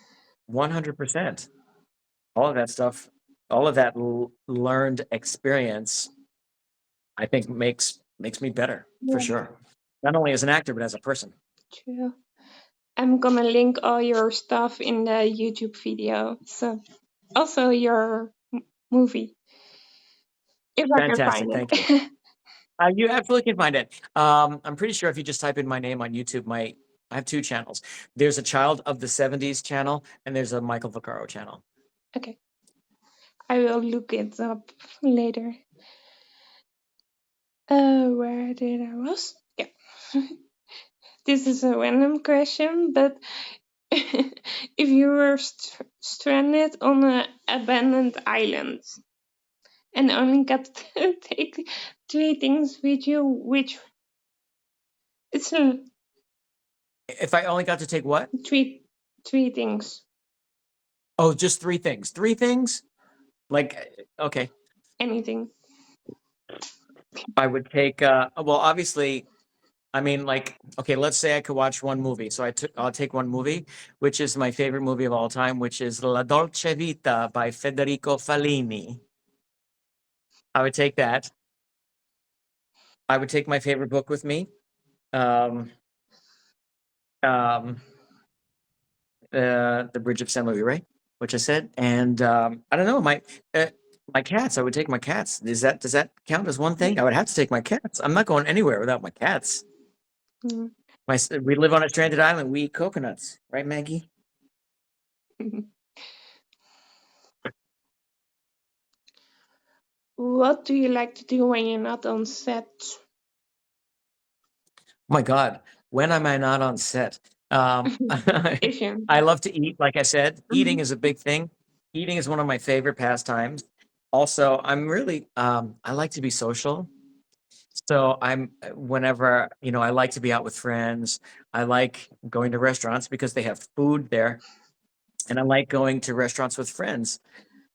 100%. All of that stuff, all of that learned experience, I think makes me better for sure. Not only as an actor, but as a person. True. I'm gonna link all your stuff in the YouTube video. So also your movie. If I can Fantastic. find Thank you. it. You absolutely can find it. I'm pretty sure if you just type in my name on YouTube, I have two channels. There's a Child of the 70s channel, and there's a Michael Vaccaro channel. Okay. I will look it up later. Where did I was? Yeah. This is a random question, but if you were stranded on an abandoned island and only got to take 3 things with you, which it's If I only got to take what? three things. Oh, just 3 things. 3 things? Like, okay. Anything. I would take, well, obviously, I mean, like, okay, let's say I could watch one movie. So I'll take one movie, which is my favorite movie of all time, which is La Dolce Vita by Federico Fellini. I would take that. I would take my favorite book with me. The Bridge of Saint-Louis, which I said, and I don't know, my cats. I would take my cats. Does that count as one thing? I would have to take my cats. I'm not going anywhere without my cats. Mm. We live on a stranded island. We eat coconuts, right, Maggie? What do you like to do when you're not on set? Oh my God, when am I not on set? If you I love to eat. Like I said, eating is a big thing. Eating is one of my favorite pastimes. Also, I'm really, I like to be social. So whenever, I like to be out with friends. I like going to restaurants because they have food there. And I like going to restaurants with friends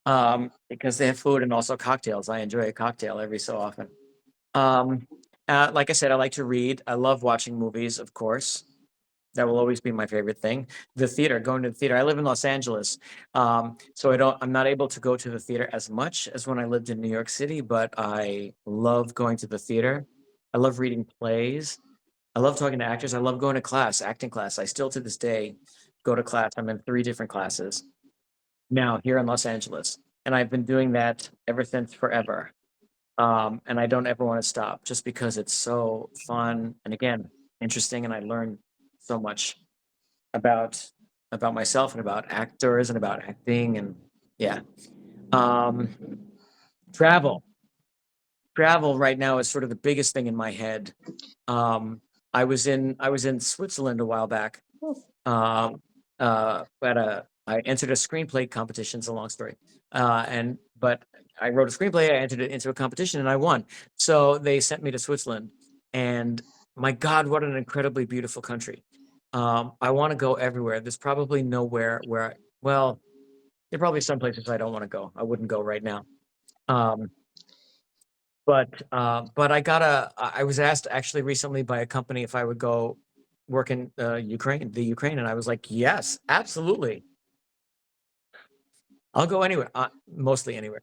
because they have food and also cocktails. I enjoy a cocktail every so often. Like I said, I like to read. I love watching movies, of course. That will always be my favorite thing. The theater, going to the theater. I live in Los Angeles, so I'm not able to go to the theater as much as when I lived in New York City, but I love going to the theater. I love reading plays. I love talking to actors. I love going to class, acting class. I still to this day go to class. I'm in 3 different classes now here in Los Angeles, and I've been doing that ever since forever. And I don't ever want to stop just because it's so fun and again, interesting, and I learn so much about myself and about actors and about acting and yeah. Um, travel. Travel right now is sort of the biggest thing in my head. I was in Switzerland a while back. I entered a screenplay competition. It's a long story. But I wrote a screenplay. I entered it into a competition and I won. So they sent me to Switzerland, and my God, what an incredibly beautiful country. I want to go everywhere. There's probably nowhere where, well, there are probably some places I don't want to go. I wouldn't go right now. But I was asked actually recently by a company if I would go work in Ukraine, and I was like, yes, absolutely. I'll go anywhere, mostly anywhere,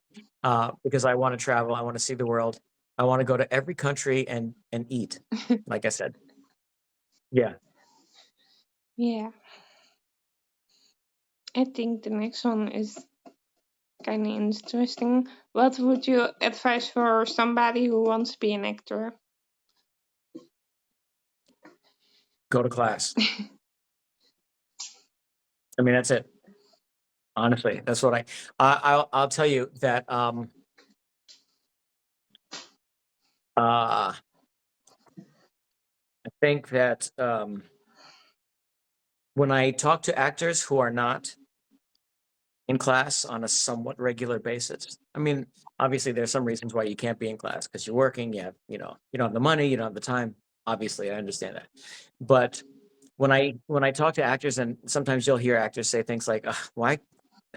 because I want to travel. I want to see the world. I want to go to every country and eat, like I said. Yeah. Yeah. I think the next one is kind of interesting. What would you advise for somebody who wants to be an actor? Go to class. I mean, that's it. Honestly, that's what I'll tell you that I think that when I talk to actors who are not in class on a somewhat regular basis, I mean, obviously there's some reasons why you can't be in class because you're working, you don't have the money, you don't have the time. Obviously, I understand that. But when I talk to actors, and sometimes you'll hear actors say things like, "Ugh, why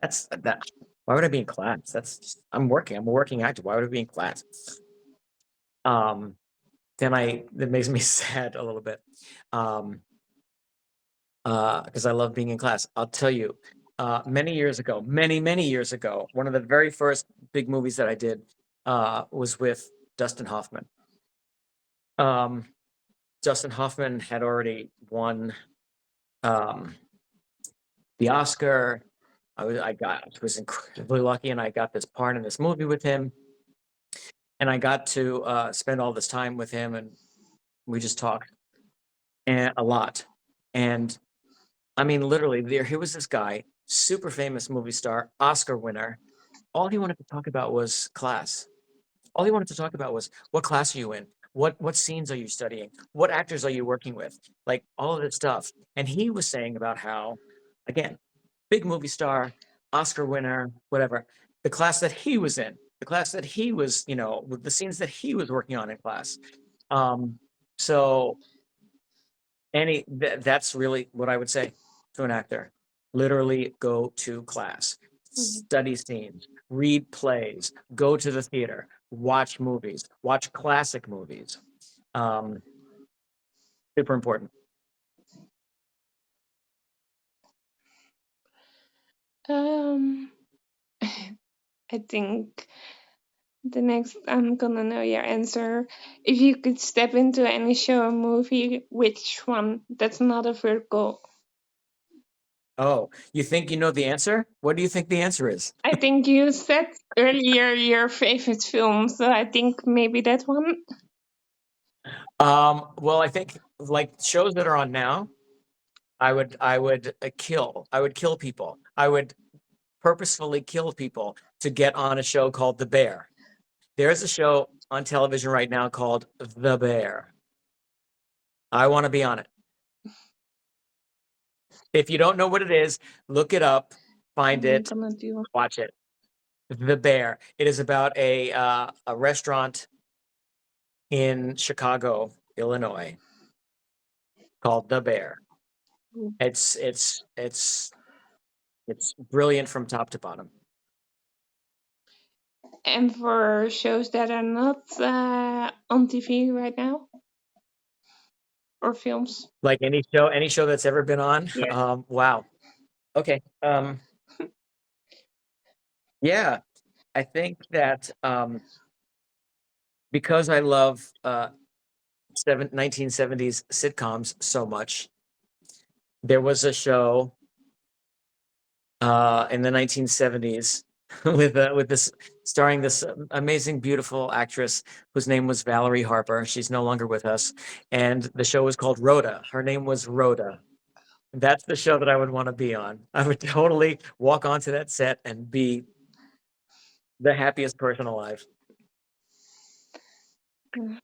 that's that why would I be in class? That's just, I'm a working actor. Why would I be in class?" Then that makes me sad a little bit. Because I love being in class. I'll tell you, many years ago, many years ago, one of the very first big movies that I did was with Dustin Hoffman. Dustin Hoffman had already won the Oscar. I was incredibly lucky, and I got this part in this movie with him, and I got to spend all this time with him, and we just talked a lot. And I mean, literally, here was this guy, super famous movie star, Oscar winner. All he wanted to talk about was class. All he wanted to talk about was, what class are you in? What scenes are you studying? What actors are you working with? Like, all of this stuff. And he was saying about how, again, big movie star, Oscar winner, whatever, the class that he was in, the class that he was, with the scenes that he was working on in class. So that's really what I would say to an actor. Literally go to class, study scenes, read plays, go to the theater, watch movies, watch classic movies. Super important. I think the next I'm gonna know your answer. If you could step into any show or movie, which one? That's not a vertical. Oh, you think you know the answer? What do you think the answer is? I think you said earlier your favorite film, so I think maybe that one. Well, I think like shows that are on now, I would kill. I would kill people. I would purposefully kill people to get on a show called The Bear. There's a show on television right now called The Bear. I want to be on it. If you don't know what it is, look it up, find it, watch it. The Bear. It is about a restaurant in Chicago, Illinois, called The Bear. It's brilliant from top to bottom. And for shows that are not on TV right now, or films, like any show that's ever been on. Yeah. Wow. Okay. Yeah, I think that because I love 1970s sitcoms so much, there was a show in the 1970s with this starring this amazing, beautiful actress whose name was Valerie Harper. She's no longer with us, and the show was called Rhoda. Her name was Rhoda. That's the show that I would want to be on. I would totally walk onto that set and be the happiest person alive.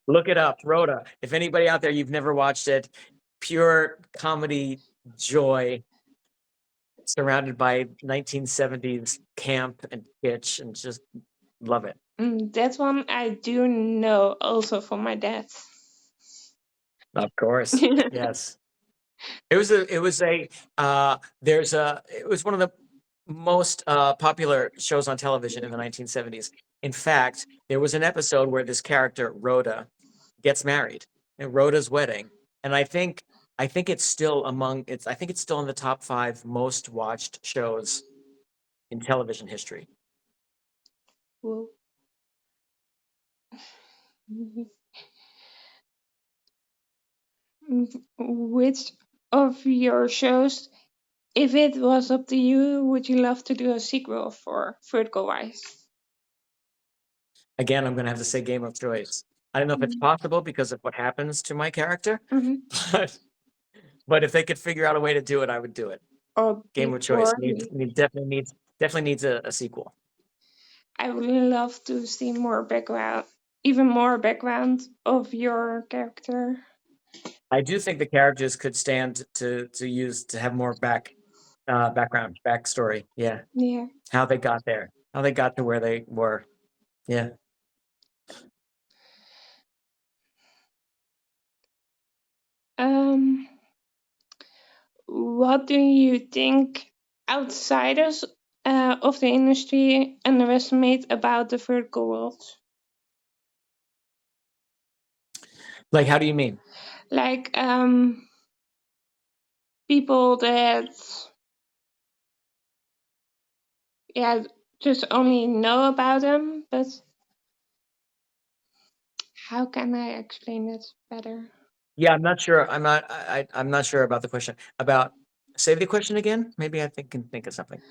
Look it up, Rhoda. If anybody out there, you've never watched it, pure comedy joy, surrounded by 1970s camp and kitsch, and just love it. That one I do know also from my dad. Of course, yes. It was one of the most popular shows on television in the 1970s. In fact, there was an episode where this character, Rhoda, gets married at Rhoda's wedding. And I think it's still in the top 5 most watched shows in television history. Whoa. Which of your shows, if it was up to you, would you love to do a sequel for vertical wise? Again, I'm going to have to say Game of Thrones. I don't know if it's possible because of what happens to my character, but if they could figure out a way to do it, I would do it. Or Game of Choice definitely needs a sequel. I would love to see even more background of your character. I do think the characters could stand to have more background, backstory. Yeah. Yeah. How they got there, how they got to where they were. Yeah. what do you think outsiders of the industry underestimate about the vertical world? Like, how do you mean? Like people that just only know about them, but how can I explain it better? Yeah, I'm not sure. I'm not sure about the question. About say the question again. Maybe I can think of something.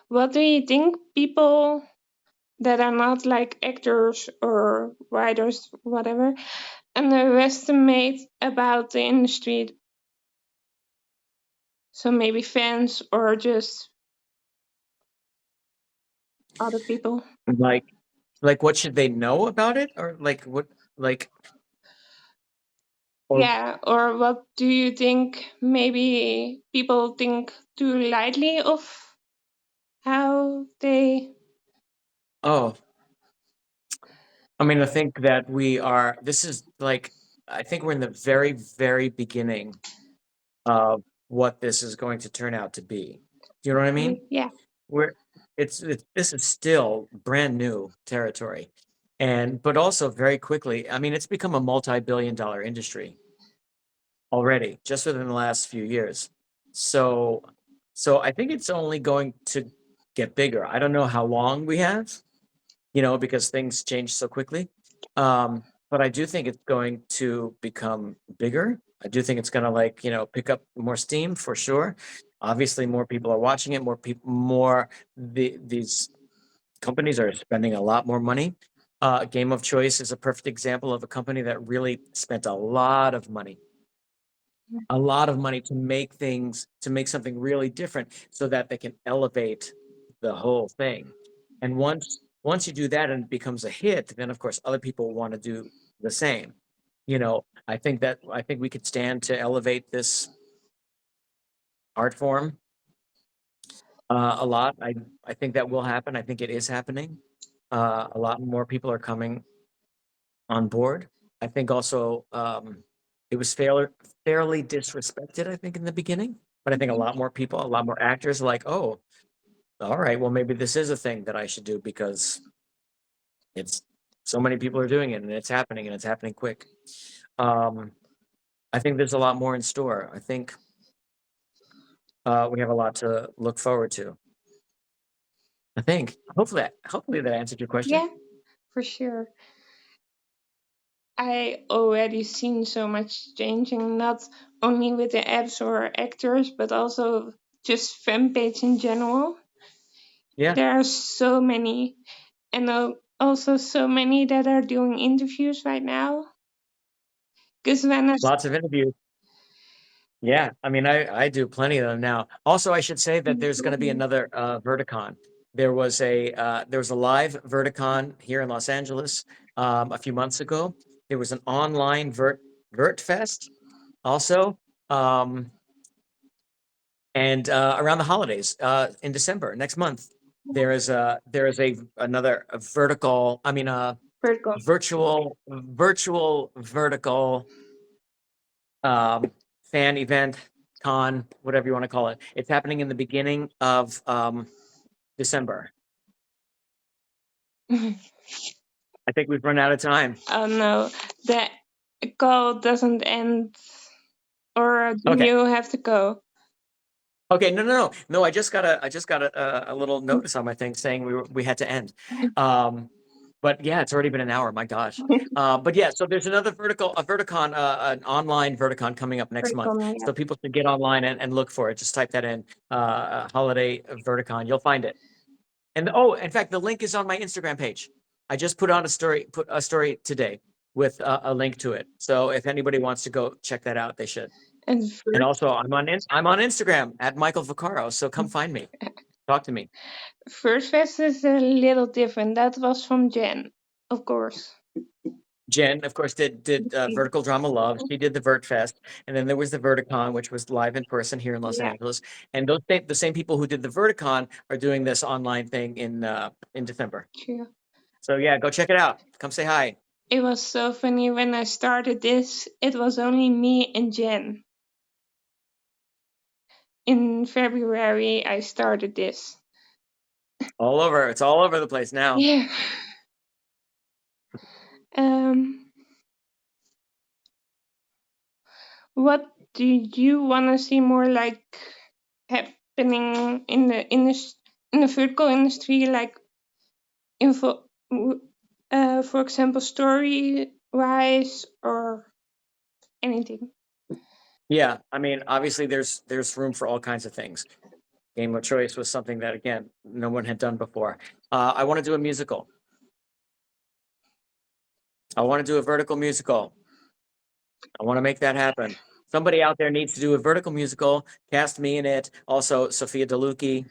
What do you think people that are not like actors or writers, whatever, underestimate about the industry? So maybe fans or just other people. Like what should they know about it, or like what like or Yeah, or what do you think maybe people think too lightly of how they. oh, I mean, I think that we are. This is like I think we're in the very very beginning of what this is going to turn out to be. Do you know what I mean? Yeah. We're it's this is still brand new territory, and but also very quickly. I mean, it's become a multi-billion-dollar industry already just within the last few years. So so I think it's only going to get bigger. I don't know how long we have, because things change so quickly. But I do think it's going to become bigger. I do think it's going to pick up more steam for sure. Obviously, more people are watching it. More people, these companies are spending a lot more money. Game of Choice is a perfect example of a company that really spent a lot of money to make something really different so that they can elevate the whole thing. And once you do that and it becomes a hit, then of course other people want to do the same. I think we could stand to elevate this art form a lot. I think that will happen. I think it is happening. A lot more people are coming on board. I think also it was fairly disrespected, I think, in the beginning. But I think a lot more people, a lot more actors are like, oh, all right, well, maybe this is a thing that I should do because it's so many people are doing it and it's happening quick. Um, I think there's a lot more in store. I think we have a lot to look forward to. I think hopefully that answered your question. Yeah, for sure. I already seen so much changing, not only with the apps or actors, but also just fan page in general. Yeah, There are so many, and also so many that are doing interviews right now. Because when I lots of interviews. Yeah, I mean, I do plenty of them now. Also, I should say that there's going to be another Verticon. There was a live Verticon here in Los Angeles a few months ago. There was an online Vert Fest also, and around the holidays in December next month, there is another vertical. I mean, Virgo. virtual vertical fan event, con, whatever you want to call it. It's happening in the beginning of December. I think we've run out of time. Oh no, the call doesn't end, or do Okay. you have to go? Okay. No. I just got a little notice on my thing saying we had to end. But yeah, it's already been an hour. My gosh. But yeah, so there's another Verticon, an online Verticon coming up next month. Virgo, yeah. So people should get online and look for it. Just type that in, holiday Verticon. You'll find it. And oh, in fact, the link is on my Instagram page. I just put a story today with a link to it. So if anybody wants to go check that out, they should. And And also, I'm on Instagram at Michael Vaccaro. So come find me, talk to me. First Fest is a little different. That was from Jen, of course. Jen, of course, did Vertical Drama Love. She did the Vert Fest, and then there was the Verticon, which was live in person here in Los Yeah, Angeles. And the same people who did the Verticon are doing this online thing in December. true. So yeah, go check it out. Come say hi. It was so funny when I started this. It was only me and Jen. in February I started this. All over. It's all over the place now. Yeah. What do you want to see more like happening in the vertical industry, like info, for example, story wise or anything? Yeah, I mean, obviously there's room for all kinds of things. Game of Choice was something that, again, no one had done before. I want to do a musical. I want to do a vertical musical. I want to make that happen. Somebody out there needs to do a vertical musical. Cast me in it. Also, Sophia Lucci.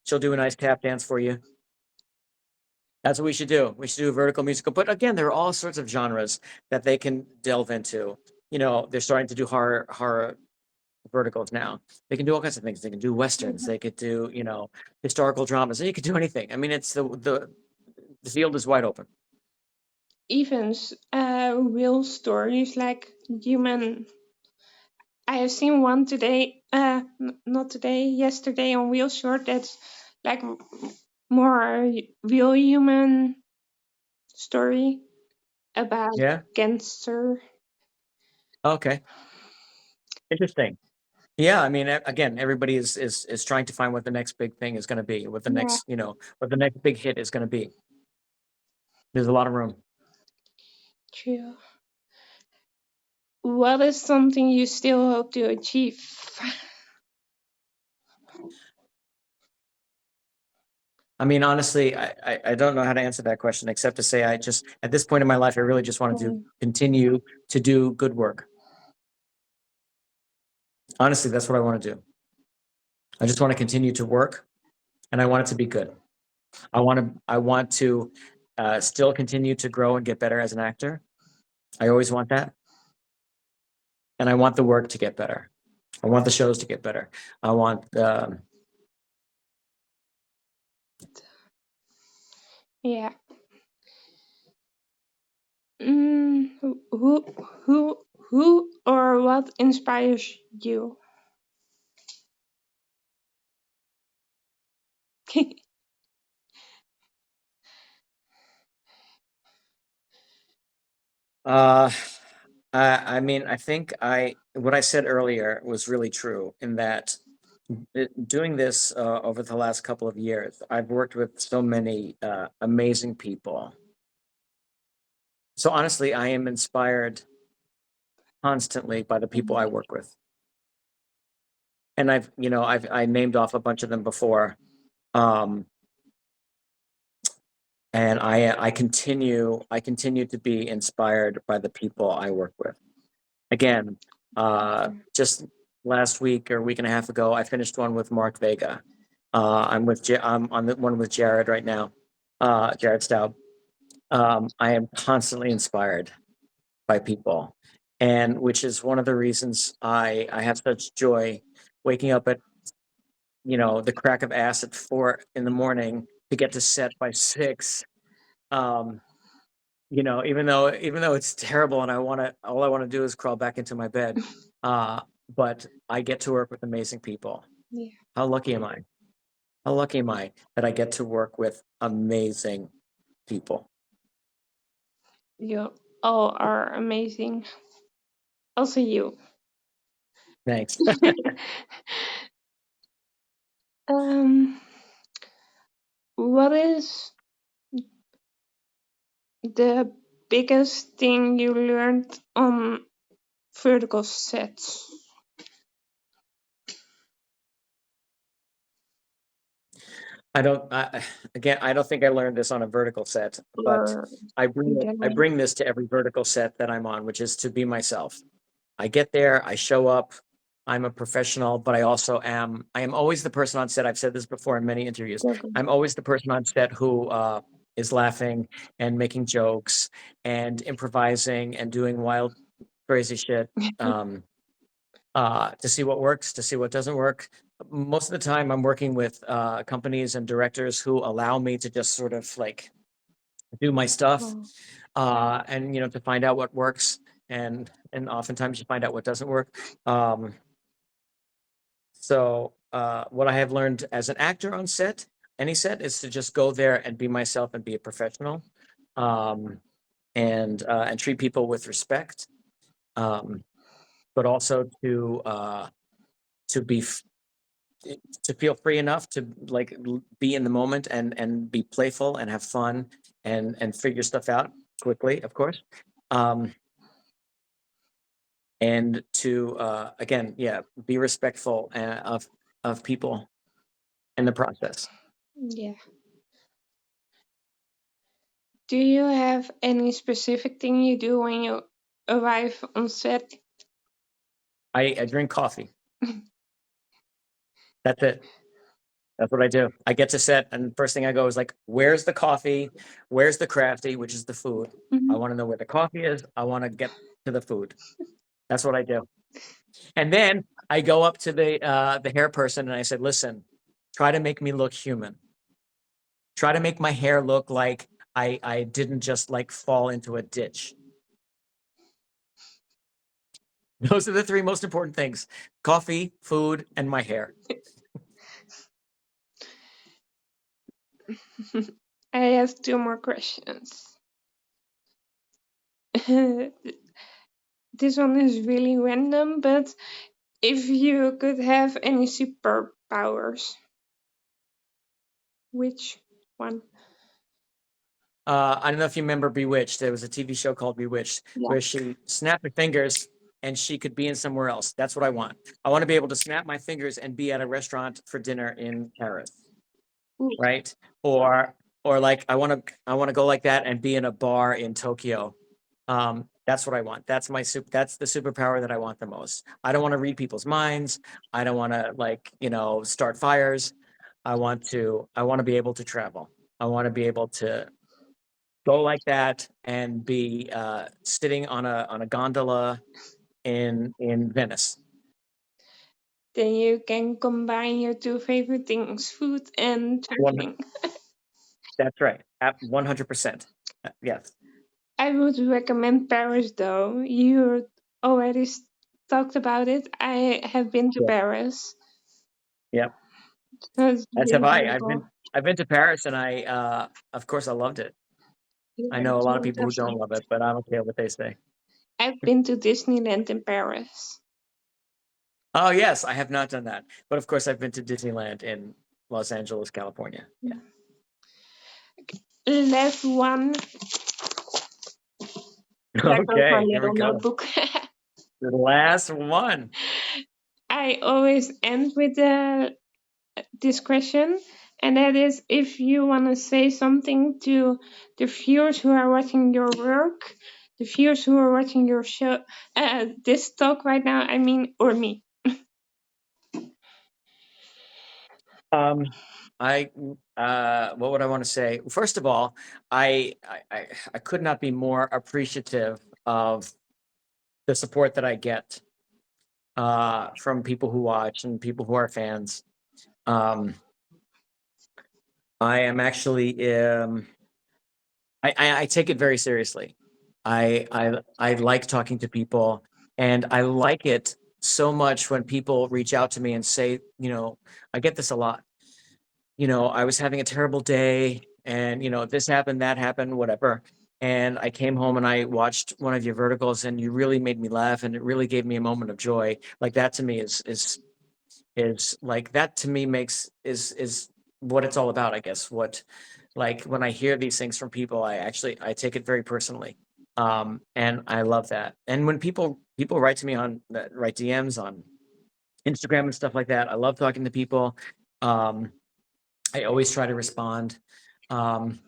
She'll do a nice tap dance for you. That's what we should do. We should do a vertical musical. But again, there are all sorts of genres that they can delve into. You know, they're starting to do horror verticals now. They can do all kinds of things. They can do westerns. They could do, you know, historical dramas. You could do anything. I mean, it's the field is wide open. Even real stories like human. I have seen one today, not today, yesterday on Real Short. That's like more real human story about Yeah. cancer. Okay. Interesting. Yeah, I mean, again, everybody is trying to find what the next big thing is going to be, what the Yeah, next, you know, what the next big hit is going to be. There's a lot of room. true. What is something you still hope to achieve? I mean, honestly, I don't know how to answer that question except to say I just, at this point in my life, I really just want to continue to do good work. Honestly, that's what I want to do. I just want to continue to work, and I want it to be good. I want to still continue to grow and get better as an actor. I always want that, and I want the work to get better. I want the shows to get better. I want Yeah. Who or what inspires you? I mean, I think what I said earlier was really true in that doing this over the last couple of years, I've worked with so many amazing people. So honestly, I am inspired constantly by the people I work with. And I named off a bunch of them before. And I continue to be inspired by the people I work with. Again, just last week or a week and a half ago, I finished one with Mark Vega. I'm on the one with Jared right now, Jared Staub. I am constantly inspired by people, and which is one of the reasons I have such joy waking up at the crack of ass at 4 in the morning to get to set by 6. Even though it's terrible and all I want to do is crawl back into my bed. But I get to work with amazing people. Yeah. How lucky am I? How lucky am I that I get to work with amazing people? You all are amazing. Also you. Thanks. What is the biggest thing you learned on vertical sets? I don't. Again, I don't think I learned this on a vertical set, but Or I generally? bring this to every vertical set that I'm on, which is to be myself. I get there, I show up, I'm a professional, but I am always the person on set. I've said this before in many interviews. I'm always the person on set who is laughing and making jokes and improvising and doing wild, crazy shit to see what works, to see what doesn't work. Most of the time, I'm working with companies and directors who allow me to just sort of like do my stuff and to find out what works and oftentimes you find out what doesn't work. So what I have learned as an actor on set, any set, is to just go there and be myself and be a professional, and treat people with respect, but also to be to feel free enough to like be in the moment and be playful and have fun and figure stuff out quickly, of course. And to again, yeah, be respectful of people in the process. Yeah. Do you have any specific thing you do when you arrive on set? I drink coffee. That's it. That's what I do. I get to set, and the first thing I go is like, "Where's the coffee? Where's the crafty, which is the food? I want to know where the coffee is. I want to get to the food." That's what I do. And then I go up to the hair person and I said, "Listen, try to make me look human. Try to make my hair look like I didn't just like fall into a ditch." Those are the three most important things: coffee, food, and my hair. I have two more questions. This one is really random, but if you could have any superpowers, which one? I don't know if you remember Bewitched. There was a TV show called Bewitched where she snapped her fingers and she could be in somewhere else. That's what I want. I want to be able to snap my fingers and be at a restaurant for dinner in Paris, right? Or like I want to go like that and be in a bar in Tokyo. That's what I want. That's the superpower that I want the most. I don't want to read people's minds. I don't want to like, start fires. I want to be able to travel. I want to be able to go like that and be sitting on a gondola in Venice. Then you can combine your two favorite things, food and traveling. That's right. At 100%. Yes. I would recommend Paris though. You already talked about it. I have been to Yeah. Paris. Yep. So it's As have really I. beautiful. I've been to Paris and of course I loved it. I Yeah, know a lot of people who don't definitely. love it, but I don't care what they say. I've been to Disneyland in Paris. Oh yes, I have not done that. But of course I've been to Disneyland in Los Angeles, California. Yeah. Last one. There goes my Okay, here we little go. notebook. The last one. I always end with this question, and that is if you want to say something to the viewers who are watching your work, the viewers who are watching your show, this talk right now, I mean, or me. I what would I want to say? First of all, I could not be more appreciative of the support that I get from people who watch and people who are fans. I am actually I take it very seriously. I like talking to people, and I like it so much when people reach out to me and say, I get this a lot. I was having a terrible day and, this happened, that happened, whatever. And I came home and I watched one of your verticals and you really made me laugh and it really gave me a moment of joy. Like that to me is like that to me is what it's all about, I guess. What like when I hear these things from people, I take it very personally. And I love that. And when people write to me write DMs on Instagram and stuff like that, I love talking to people. I always try to respond. Again,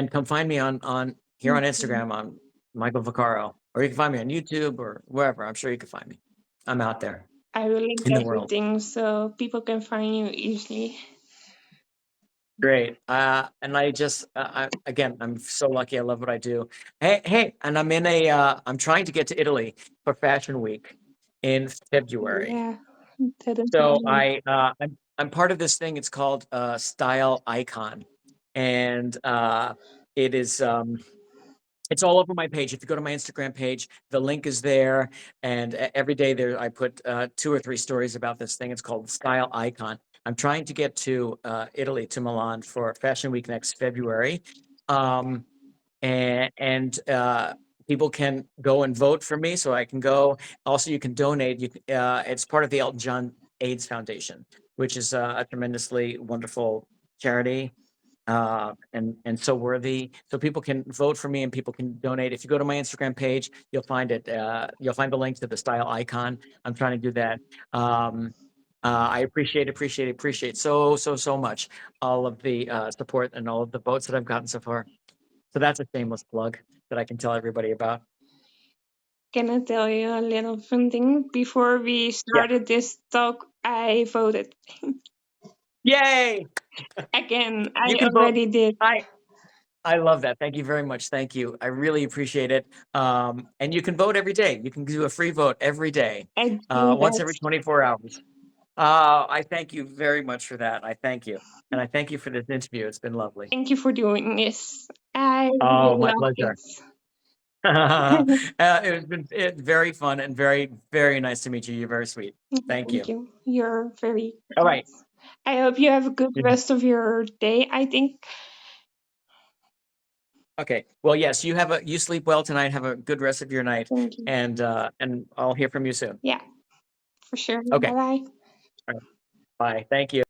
come find me on here on Instagram on Michael Vaccaro, or you can find me on YouTube or wherever. I'm sure you can find me. I'm out there I will link in the world. everything so people can find you easily. Great. And I just again, I'm so lucky. I love what I do. Hey, and I'm trying to get to Italy for Fashion Week in February. Yeah, that is So awesome. I'm part of this thing. It's called Style Icon, and it is It's all over my page. If you go to my Instagram page, the link is there. And every day there, I put 2 or 3 stories about this thing. It's called Style Icon. I'm trying to get to Italy, to Milan for Fashion Week next February. And people can go and vote for me, so I can go. Also, you can donate. It's part of the Elton John AIDS Foundation, which is a tremendously wonderful charity. And so worthy. So people can vote for me and people can donate. If you go to my Instagram page, you'll find it. You'll find the link to the Style Icon. I'm trying to do that. I appreciate so much all of the support and all of the votes that I've gotten so far. So that's a shameless plug that I can tell everybody about. Can I tell you a little fun thing? Before we started this talk, I voted. Yay! Again, I You can already vote. did. I love that. Thank you very much. Thank you. I really appreciate it. And you can vote every day. You can do a free vote every day, I do once that. every 24 hours. I thank you very much for that. I thank you. And I thank you for this interview. It's been lovely. Thank you for doing this. I Oh, really my love pleasure. this. It's been very fun and very, very nice to meet you. You're very sweet. Thank you. You're very All right. I hope you have a good rest of your day. I think. Okay. Well, yes, you sleep well tonight. Have a good rest of your night. Thank you. And I'll hear from you soon. Yeah, for sure. Okay. Bye-bye. All right. Bye. Thank you.